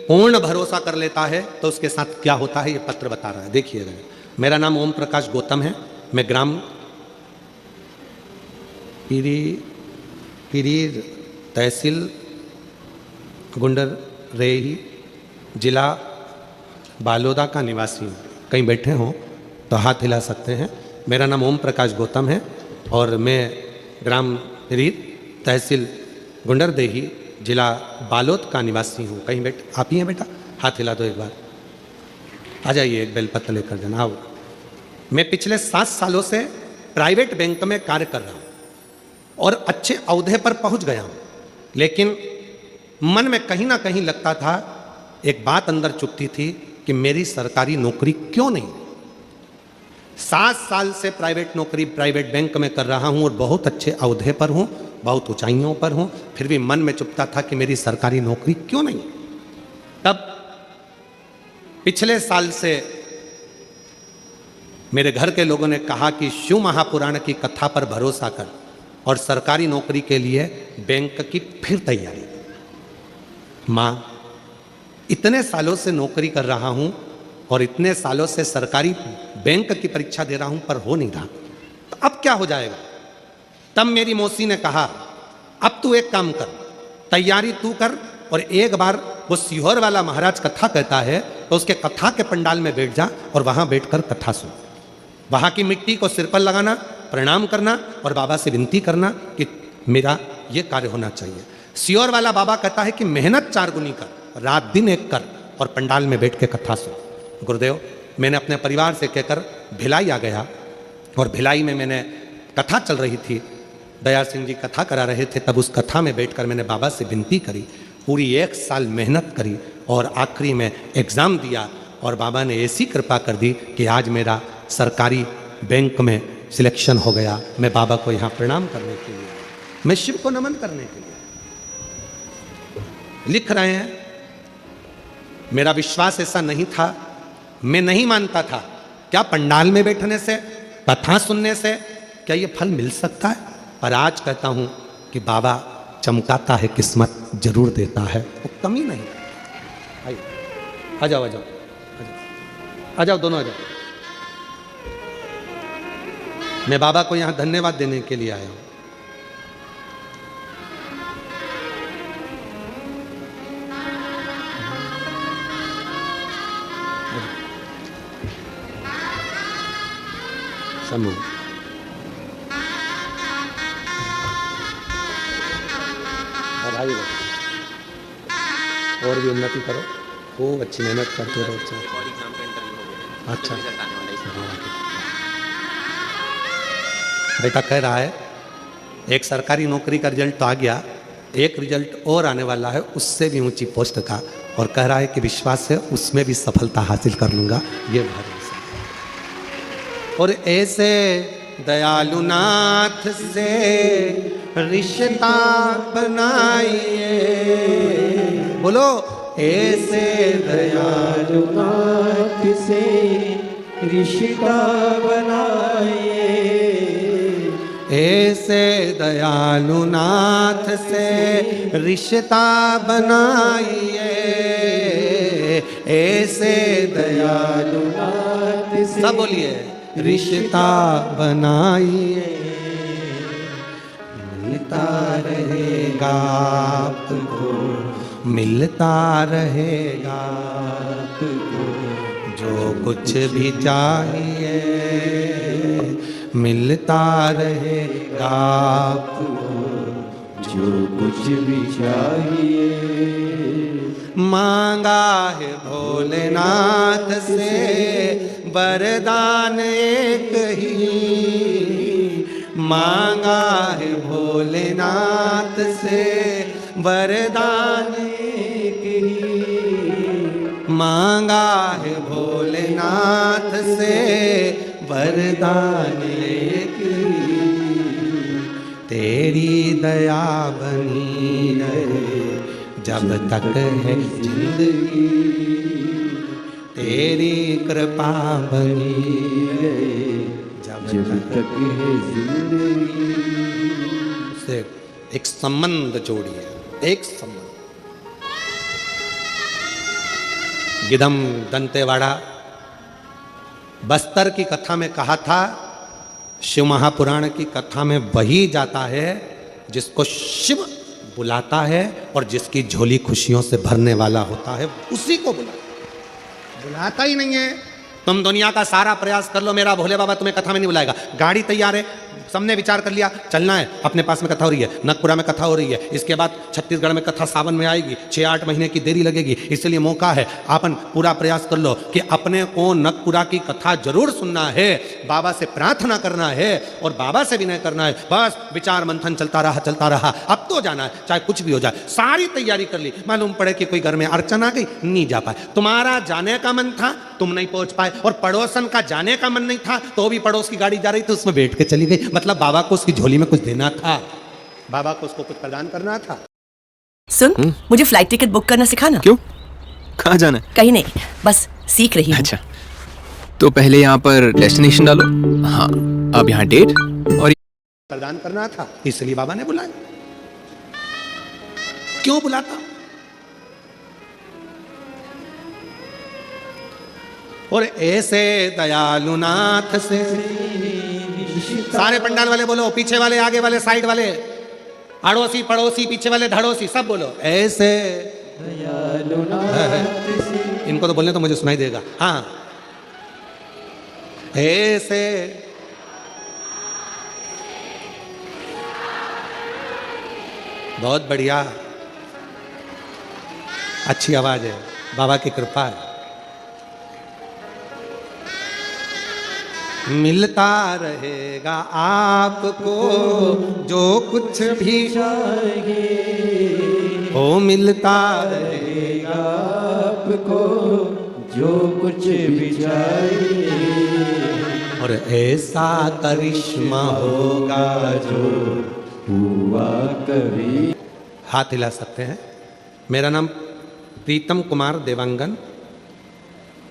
पूर्ण भरोसा कर लेता है, तो उसके साथ क्या होता है ये पत्र बता रहा है। देखिएगा। मेरा नाम ओम प्रकाश गौतम है। मैं ग्राम पीरीर तहसील गुंडर रेही जिला बालोदा का निवासी हूँ। कहीं बैठे हों तो हाथ हिला सकते हैं। मेरा नाम ओम प्रकाश गौतम है और मैं ग्राम पीरीर तहसील गुंडरदेही जिला बालोद का निवासी हूँ। कहीं आप ही हैं बेटा? हाथ हिला दो एक बार। आ जाइए, एक बेलपत्र लेकर जाना। आओ। मैं पिछले 7 सालों से प्राइवेट बैंक में कार्य कर रहा हूँ और अच्छे औहदे पर पहुँच गया हूँ, लेकिन मन में कहीं ना कहीं लगता था, एक बात अंदर चुभती थी कि मेरी सरकारी नौकरी क्यों नहीं। 7 साल से प्राइवेट नौकरी प्राइवेट बैंक में कर रहा हूँ और बहुत अच्छे औहदे पर हूँ, बहुत ऊंचाइयों पर हूँ, फिर भी मन में चुभता था कि मेरी सरकारी नौकरी क्यों नहीं। तब पिछले साल से मेरे घर के लोगों ने कहा कि शिव महापुराण की कथा पर भरोसा कर और सरकारी नौकरी के लिए बैंक की फिर तैयारी। माँ, इतने सालों से नौकरी कर रहा हूँ और इतने सालों से सरकारी बैंक की परीक्षा दे रहा हूँ, पर हो नहीं रहा, तो अब क्या हो जाएगा? तब मेरी मौसी ने कहा, अब तू एक काम कर, तैयारी तू कर और एक बार वो सीहोर वाला महाराज कथा कहता है तो उसके कथा के पंडाल में बैठ जा और वहां बैठकर कथा सुन। वहां की मिट्टी को सिर पर लगाना, प्रणाम करना और बाबा से विनती करना कि मेरा ये कार्य होना चाहिए। सीहोर वाला बाबा कहता है कि मेहनत 4 गुनी कर, रात दिन एक कर और पंडाल में बैठ के कथा सुन। गुरुदेव, मैंने अपने परिवार से कहकर भिलाई आ गया और भिलाई में मैंने कथा चल रही थी, दया सिंह जी कथा करा रहे थे। तब उस कथा में बैठकर मैंने बाबा से विनती करी, पूरी 1 साल मेहनत करी और आखिरी में एग्ज़ाम दिया और बाबा ने ऐसी कृपा कर दी कि आज मेरा सरकारी बैंक में सिलेक्शन हो गया। मैं बाबा को यहाँ प्रणाम करने के लिए, मैं शिव को नमन करने के लिए। लिख रहे हैं, मेरा विश्वास ऐसा नहीं था, मैं नहीं मानता था क्या पंडाल में बैठने से, कथा सुनने से क्या ये फल मिल सकता है? पर आज कहता हूं कि बाबा चमकाता है, किस्मत जरूर देता है, वो कमी नहीं। आइए, आ जाओ आ जाओ आ जाओ, दोनों आ जाओ। मैं बाबा को यहां धन्यवाद देने के लिए आया हूं। समूह भाई, और भी उन्नति करो, खूब अच्छी मेहनत करते रहो। अच्छा, बेटा कह रहा है एक सरकारी नौकरी का रिजल्ट तो आ गया, एक रिजल्ट और आने वाला है उससे भी ऊंची पोस्ट का, और कह रहा है कि विश्वास है उसमें भी सफलता हासिल कर लूंगा, ये भरोसा। और ऐसे दयालु नाथ से रिश्ता बनाइए, बोलो ऐसे दयालु नाथ से रिश्ता बनाइए, ऐसे दयालु नाथ से रिश्ता बनाइए, ऐसे दयालु नाथ से सब बोलिए रिश्ता बनाइए, मिलता रहेगा आपको, मिलता रहेगा आपको, जो कुछ भी चाहिए मिलता रहेगा आपको, जो कुछ भी चाहिए। मांगा है भोलेनाथ से वरदान एक ही, मांगा है भोलेनाथ से वरदान एक ही, मांगा है भोलेनाथ से वरदान एक ही, तेरी दया बनी रहे जब तक है जिंदगी, तेरी कृपा बनी रहे जब तक है जिंदगी। से एक संबंध जोड़िए, एक संबंध। गिदम दंतेवाड़ा बस्तर की कथा में कहा था, शिव महापुराण की कथा में वही जाता है जिसको शिव बुलाता है और जिसकी झोली खुशियों से भरने वाला होता है, उसी को बुलाता ही नहीं है। तुम दुनिया का सारा प्रयास कर लो, मेरा भोले बाबा तुम्हें कथा में नहीं बुलाएगा। गाड़ी तैयार है, सबने विचार कर लिया चलना है, अपने पास में कथा हो रही है, नगपुरा में कथा हो रही है, इसके बाद छत्तीसगढ़ में कथा सावन में आएगी, 6-8 महीने की देरी लगेगी, इसलिए मौका है अपन पूरा प्रयास कर लो कि अपने को नगपुरा की कथा जरूर सुनना है, बाबा से प्रार्थना करना है और बाबा से विनय करना है। बस विचार मंथन चलता रहा, अब तो जाना है चाहे कुछ भी हो जाए। सारी तैयारी कर ली, मालूम पड़े कि कोई घर में अड़चन आ गई, नहीं जा पाए। तुम्हारा जाने का मन था, तुम नहीं पहुंच पाए, और पड़ोसन का जाने का मन नहीं था तो भी पड़ोस की गाड़ी जा रही थी उसमें बैठ के चली गई। मतलब बाबा को उसकी झोली में कुछ देना था, बाबा को उसको कुछ प्रदान करना था। सुन, मुझे फ्लाइट टिकट बुक करना सिखाना। क्यों? कहाँ जाना है? कहीं नहीं, बस सीख रही हूँ। अच्छा, तो पहले यहाँ पर डेस्टिनेशन डालो। हाँ, अब यहाँ डेट और प्रदान करना था, इसलिए बाबा ने बुलाया। क्यों बुलाता? और ऐसे दयालु नाथ से, सारे पंडाल वाले बोलो, पीछे वाले, आगे वाले, साइड वाले, अड़ोसी पड़ोसी, पीछे वाले धड़ोसी, सब बोलो ऐसे दयालु नाथ से। इनको तो बोलने तो मुझे सुनाई देगा। हाँ, ऐसे बहुत बढ़िया, अच्छी आवाज है, बाबा की कृपा है। मिलता रहेगा आपको जो कुछ भी चाहिए, हो मिलता रहेगा आपको जो कुछ भी चाहिए, और ऐसा करिश्मा होगा जो हुआ कभी। हाथ हिला सकते हैं। मेरा नाम प्रीतम कुमार देवांगन,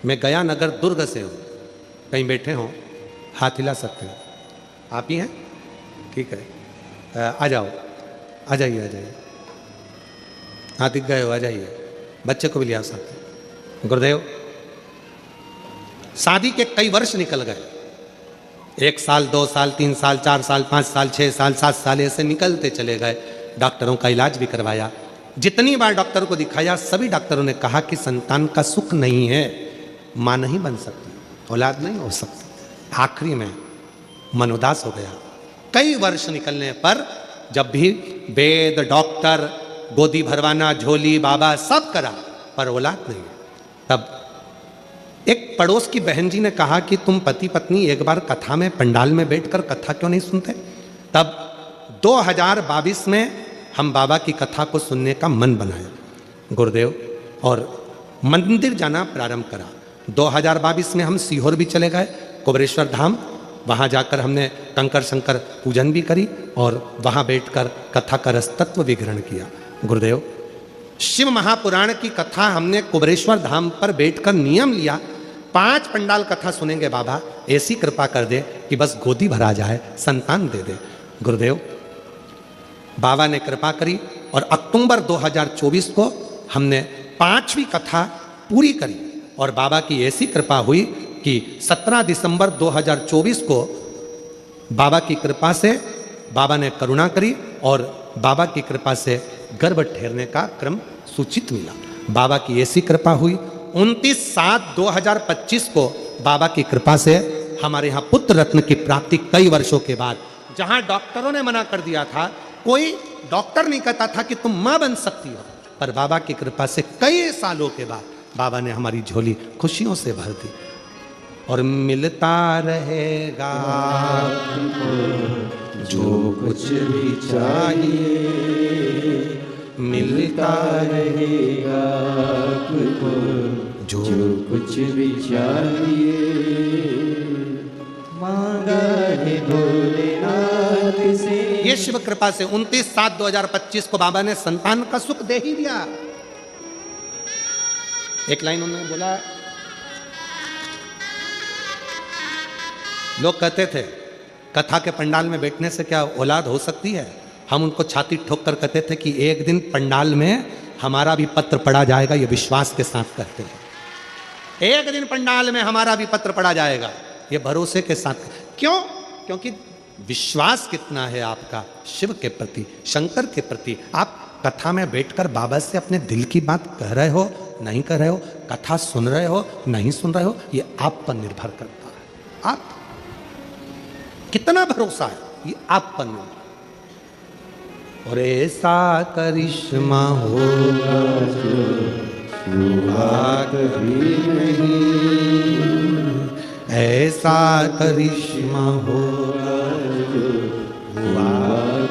मैं गया नगर दुर्ग से हूँ। कहीं बैठे हों, हाथ हिला सकते हैं। आप ही हैं? ठीक है, आ जाओ, आ जाइए, आ जाइए। हाँ, दिख गए हो, आ जाइए। बच्चे को भी ले आ सकते हैं। गुरुदेव, शादी के कई वर्ष निकल गए, 1 साल, 2 साल, 3 साल, 4 साल, 5 साल, 6 साल, 7 साल ऐसे निकलते चले गए। डॉक्टरों का इलाज भी करवाया, जितनी बार डॉक्टर को दिखाया सभी डॉक्टरों ने कहा कि संतान का सुख नहीं है, मां नहीं बन सकती, औलाद नहीं हो सकती। आखिरी में मन उदास हो गया। कई वर्ष निकलने पर जब भी वेद, डॉक्टर, गोदी भरवाना, झोली, बाबा सब करा पर औलाद नहीं। तब एक पड़ोस की बहन जी ने कहा कि तुम पति पत्नी एक बार कथा में पंडाल में बैठकर कथा क्यों नहीं सुनते। तब 2022 में हम बाबा की कथा को सुनने का मन बनाया गुरुदेव, और मंदिर जाना प्रारंभ करा। 2022 में हम सीहोर भी चले गए, कुबेरेश्वर धाम। वहाँ जाकर हमने कंकर शंकर पूजन भी करी और वहाँ बैठकर कथा का रसतत्व भी ग्रहण किया। गुरुदेव, शिव महापुराण की कथा हमने कुबेरेश्वर धाम पर बैठकर नियम लिया, 5 पंडाल कथा सुनेंगे बाबा, ऐसी कृपा कर दे कि बस गोदी भरा जाए, संतान दे दे। गुरुदेव, बाबा ने कृपा करी और अक्टूबर 2024 को हमने 5वीं कथा पूरी करी और बाबा की ऐसी कृपा हुई कि 17 दिसंबर 2024 को बाबा की कृपा से बाबा ने करुणा करी और बाबा की कृपा से गर्भ ठहरने का क्रम सूचित मिला। बाबा की ऐसी कृपा हुई 29/7/2025 को बाबा की कृपा से हमारे यहाँ पुत्र रत्न की प्राप्ति कई वर्षों के बाद, जहाँ डॉक्टरों ने मना कर दिया था, कोई डॉक्टर नहीं कहता था कि तुम माँ बन सकती हो, पर बाबा की कृपा से कई सालों के बाद बाबा ने हमारी झोली खुशियों से भर दी। और मिलता रहेगा जो कुछ भी चाहिए, मिलता रहेगा आपको जो कुछ भी चाहिए। मांगा है भोलेनाथ से। ये शिव कृपा से 29/7/2025 को बाबा ने संतान का सुख दे ही दिया। एक लाइन उन्होंने बोला, लोग कहते थे कथा के पंडाल में बैठने से क्या औलाद हो सकती है। हम उनको छाती ठोक कर कहते थे कि एक दिन पंडाल में हमारा भी पत्र पड़ा जाएगा, ये विश्वास के साथ कहते हैं। एक दिन पंडाल में हमारा भी पत्र पड़ा जाएगा, ये भरोसे के साथ। क्यों? क्योंकि विश्वास कितना है आपका शिव के प्रति, शंकर के प्रति। आप कथा में बैठकर बाबा से अपने दिल की बात कह रहे हो, नहीं कह रहे हो, कथा सुन रहे हो, नहीं सुन रहे हो, ये आप पर निर्भर करता है। आप कितना भरोसा है, ये आप पर निर्भर। और ऐसा करिश्मा होगा जो हुआ कभी नहीं, ऐसा करिश्मा होगा जो हुआ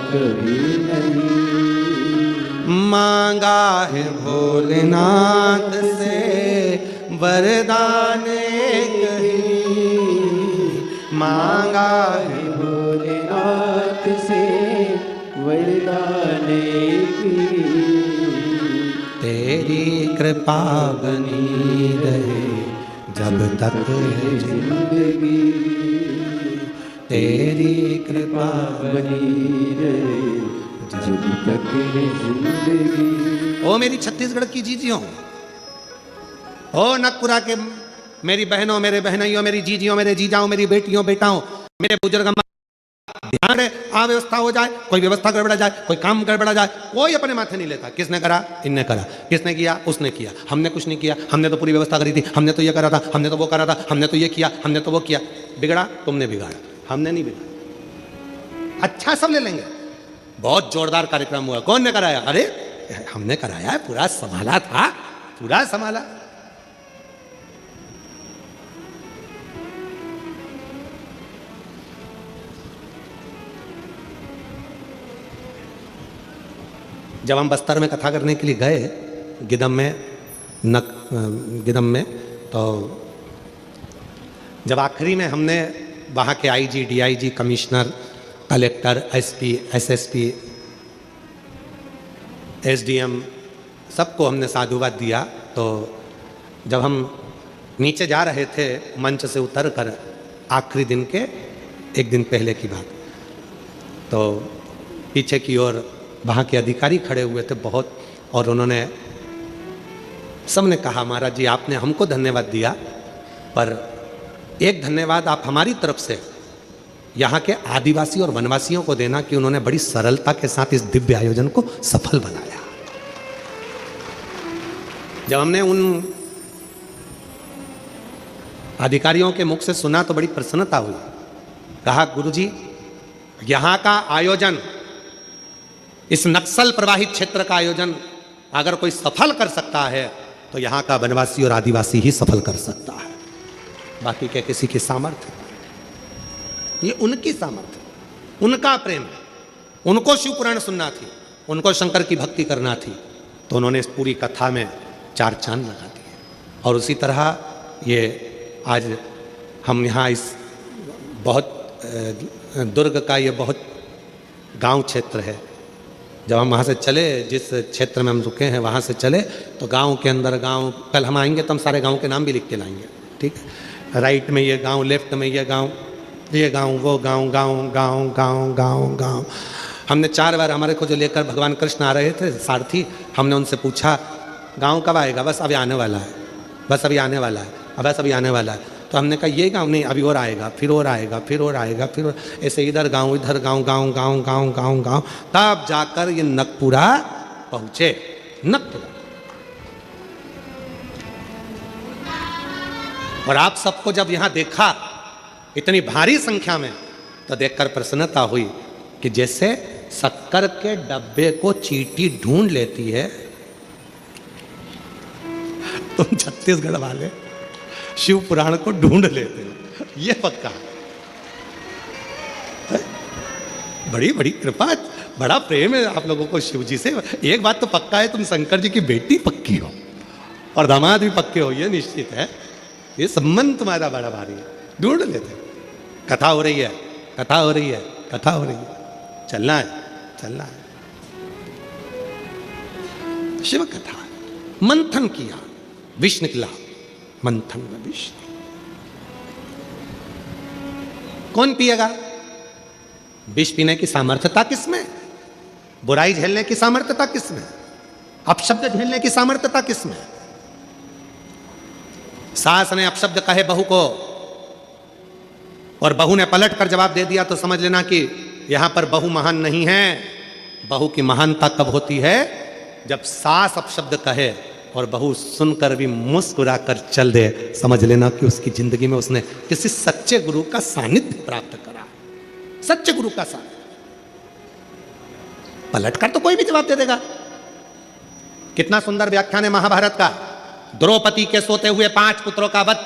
कभी नहीं। मांगा है भोलेनाथ से वरदान कहीं, मांगा है भोलेनाथ से वरदान की। तेरी कृपा बनी रहे जब तक है जिंदगी, तेरी कृपा बनी रहे जब तक है जिंदगी। ओ मेरी छत्तीसगढ़ की जीजियों, ओ नगपुरा के मेरी बहनों, मेरे बहनों, मेरी जीजियों, मेरे जीजाओं, मेरी बेटियों, बेटाओं, मेरे बुजुर्ग, ध्यान रहे, अव्यवस्था हो जाए, कोई व्यवस्था गड़बड़ा जाए, कोई काम गड़बड़ा जाए, कोई अपने माथे नहीं लेता। किसने करा? इनने करा। किसने किया? उसने किया। हमने कुछ नहीं किया, हमने तो पूरी व्यवस्था करी थी, हमने तो ये करा था, हमने तो वो करा था, हमने तो ये किया, हमने तो वो किया। बिगड़ा तुमने बिगाड़ा, हमने नहीं बिगाड़ा। अच्छा सब ले लेंगे, बहुत जोरदार कार्यक्रम हुआ, कौन ने कराया? अरे हमने कराया है, पूरा संभाला था, पूरा संभाला। जब हम बस्तर में कथा करने के लिए गए, गिदम में, तो जब आखिरी में हमने वहाँ के IG, DIG, commissioner, collector, SP, SSP, SDM सबको हमने साधुवाद दिया। तो जब हम नीचे जा रहे थे मंच से उतर कर, आखिरी दिन के एक दिन पहले की बात, तो पीछे की ओर वहाँ के अधिकारी खड़े हुए थे बहुत, और उन्होंने सबने कहा, महाराज जी आपने हमको धन्यवाद दिया, पर एक धन्यवाद आप हमारी तरफ से यहाँ के आदिवासी और वनवासियों को देना कि उन्होंने बड़ी सरलता के साथ इस दिव्य आयोजन को सफल बनाया। जब हमने उन अधिकारियों के मुख से सुना तो बड़ी प्रसन्नता हुई। कहा, गुरुजी यहाँ का आयोजन, इस नक्सल प्रभावित क्षेत्र का आयोजन अगर कोई सफल कर सकता है तो यहाँ का वनवासी और आदिवासी ही सफल कर सकता है, बाकी के किसी की सामर्थ्य। ये उनकी सामर्थ्य, उनका प्रेम है, उनको शिव पुराण सुनना थी, उनको शंकर की भक्ति करना थी, तो उन्होंने इस पूरी कथा में 4 चांद लगा दिए। और उसी तरह ये आज हम यहाँ इस बहुत दुर्ग का ये बहुत गांव क्षेत्र है, जब हम वहाँ से चले, जिस क्षेत्र में हम रुके हैं वहाँ से चले, तो गांव के अंदर गांव, कल हम आएंगे तो हम सारे गांव के नाम भी लिख के लाएंगे, ठीक है। राइट में ये गांव, लेफ्ट में ये गांव, वो गांव, गांव गांव गांव गांव गांव। हमने 4 बार हमारे को जो लेकर भगवान कृष्ण आ रहे थे सारथी, हमने उनसे पूछा गांव कब आएगा? बस अभी आने वाला है, बस अभी आने वाला है, बस अभी आने वाला है। तो हमने कहा ये गांव नहीं, अभी और आएगा, फिर और आएगा, फिर और आएगा, फिर और, ऐसे इधर गांव, इधर गांव, गांव गांव गांव गांव गांव, तब जाकर ये नकपुरा पहुंचे। नकपुरा। और आप सबको जब यहां देखा इतनी भारी संख्या में, तो देखकर प्रसन्नता हुई कि जैसे शक्कर के डब्बे को चींटी ढूंढ लेती है, तुम छत्तीसगढ़ वाले शिव पुराण को ढूंढ लेते हो, ये पक्का। बड़ी बड़ी कृपा, बड़ा प्रेम है आप लोगों को शिव जी से। एक बात तो पक्का है, तुम शंकर जी की बेटी पक्की हो और दामाद भी पक्के हो, ये निश्चित है। ये संबंध तुम्हारा बड़ा भारी है, ढूंढ लेते हो। कथा हो रही है, कथा हो रही है, कथा हो रही है, चलना है, चलना है। शिव कथा मंथन किया, विष निकला, मंथन में विष। कौन पिएगा? विष पीने की सामर्थ्यता किसमें? बुराई झेलने की सामर्थ्यता किसमें? अपशब्द झेलने की सामर्थ्यता किसमें? सास ने अपशब्द कहे बहू को और बहू ने पलट कर जवाब दे दिया, तो समझ लेना कि यहां पर बहू महान नहीं है। बहू की महानता कब होती है? जब सास अपशब्द कहे और बहू सुनकर भी मुस्कुरा कर चल दे, समझ लेना कि उसकी जिंदगी में उसने किसी सच्चे गुरु का सानिध्य प्राप्त करा। सच्चे गुरु का सानिध्य। पलट कर तो कोई भी जवाब दे देगा। कितना सुंदर व्याख्यान है महाभारत का। द्रौपदी के सोते हुए 5 पुत्रों का वध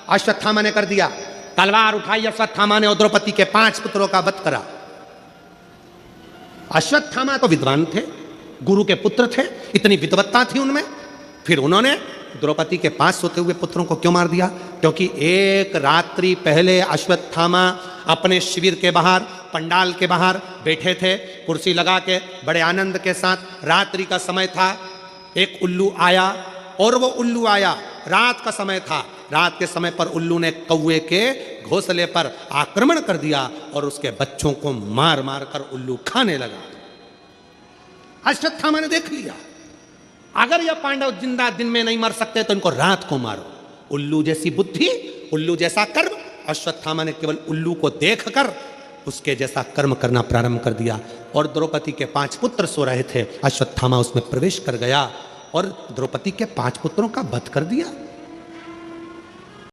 अश्वत्थामा ने कर दिया। तलवार उठाई अश्वत्थामा ने और द्रौपदी के 5 पुत्रों का वध करा। अश्वत्थामा तो विद्वान थे, गुरु के पुत्र थे, इतनी विद्वत्ता थी उनमें। फिर उन्होंने द्रौपदी के 5 सोते हुए पुत्रों को क्यों मार दिया? क्योंकि एक रात्रि पहले अश्वत्थामा अपने शिविर के बाहर, पंडाल के बाहर बैठे थे, कुर्सी लगा के बड़े आनंद के साथ। रात्रि का समय था, एक उल्लू आया और वो उल्लू आया, रात का समय था। रात के समय पर उल्लू ने कौवे के घोंसले पर आक्रमण कर दिया और उसके बच्चों को मार मार कर उल्लू खाने लगा। अश्वत्थामा ने देख लिया, अगर यह पांडव जिंदा दिन में नहीं मर सकते तो इनको रात को मारो। उल्लू जैसी बुद्धि, उल्लू जैसा कर्म। अश्वत्थामा ने केवल उल्लू को देखकर उसके जैसा कर्म करना प्रारंभ कर दिया। और द्रौपदी के 5 पुत्र सो रहे थे, अश्वत्थामा उसमें प्रवेश कर गया और द्रौपदी के 5 पुत्रों का वध कर दिया।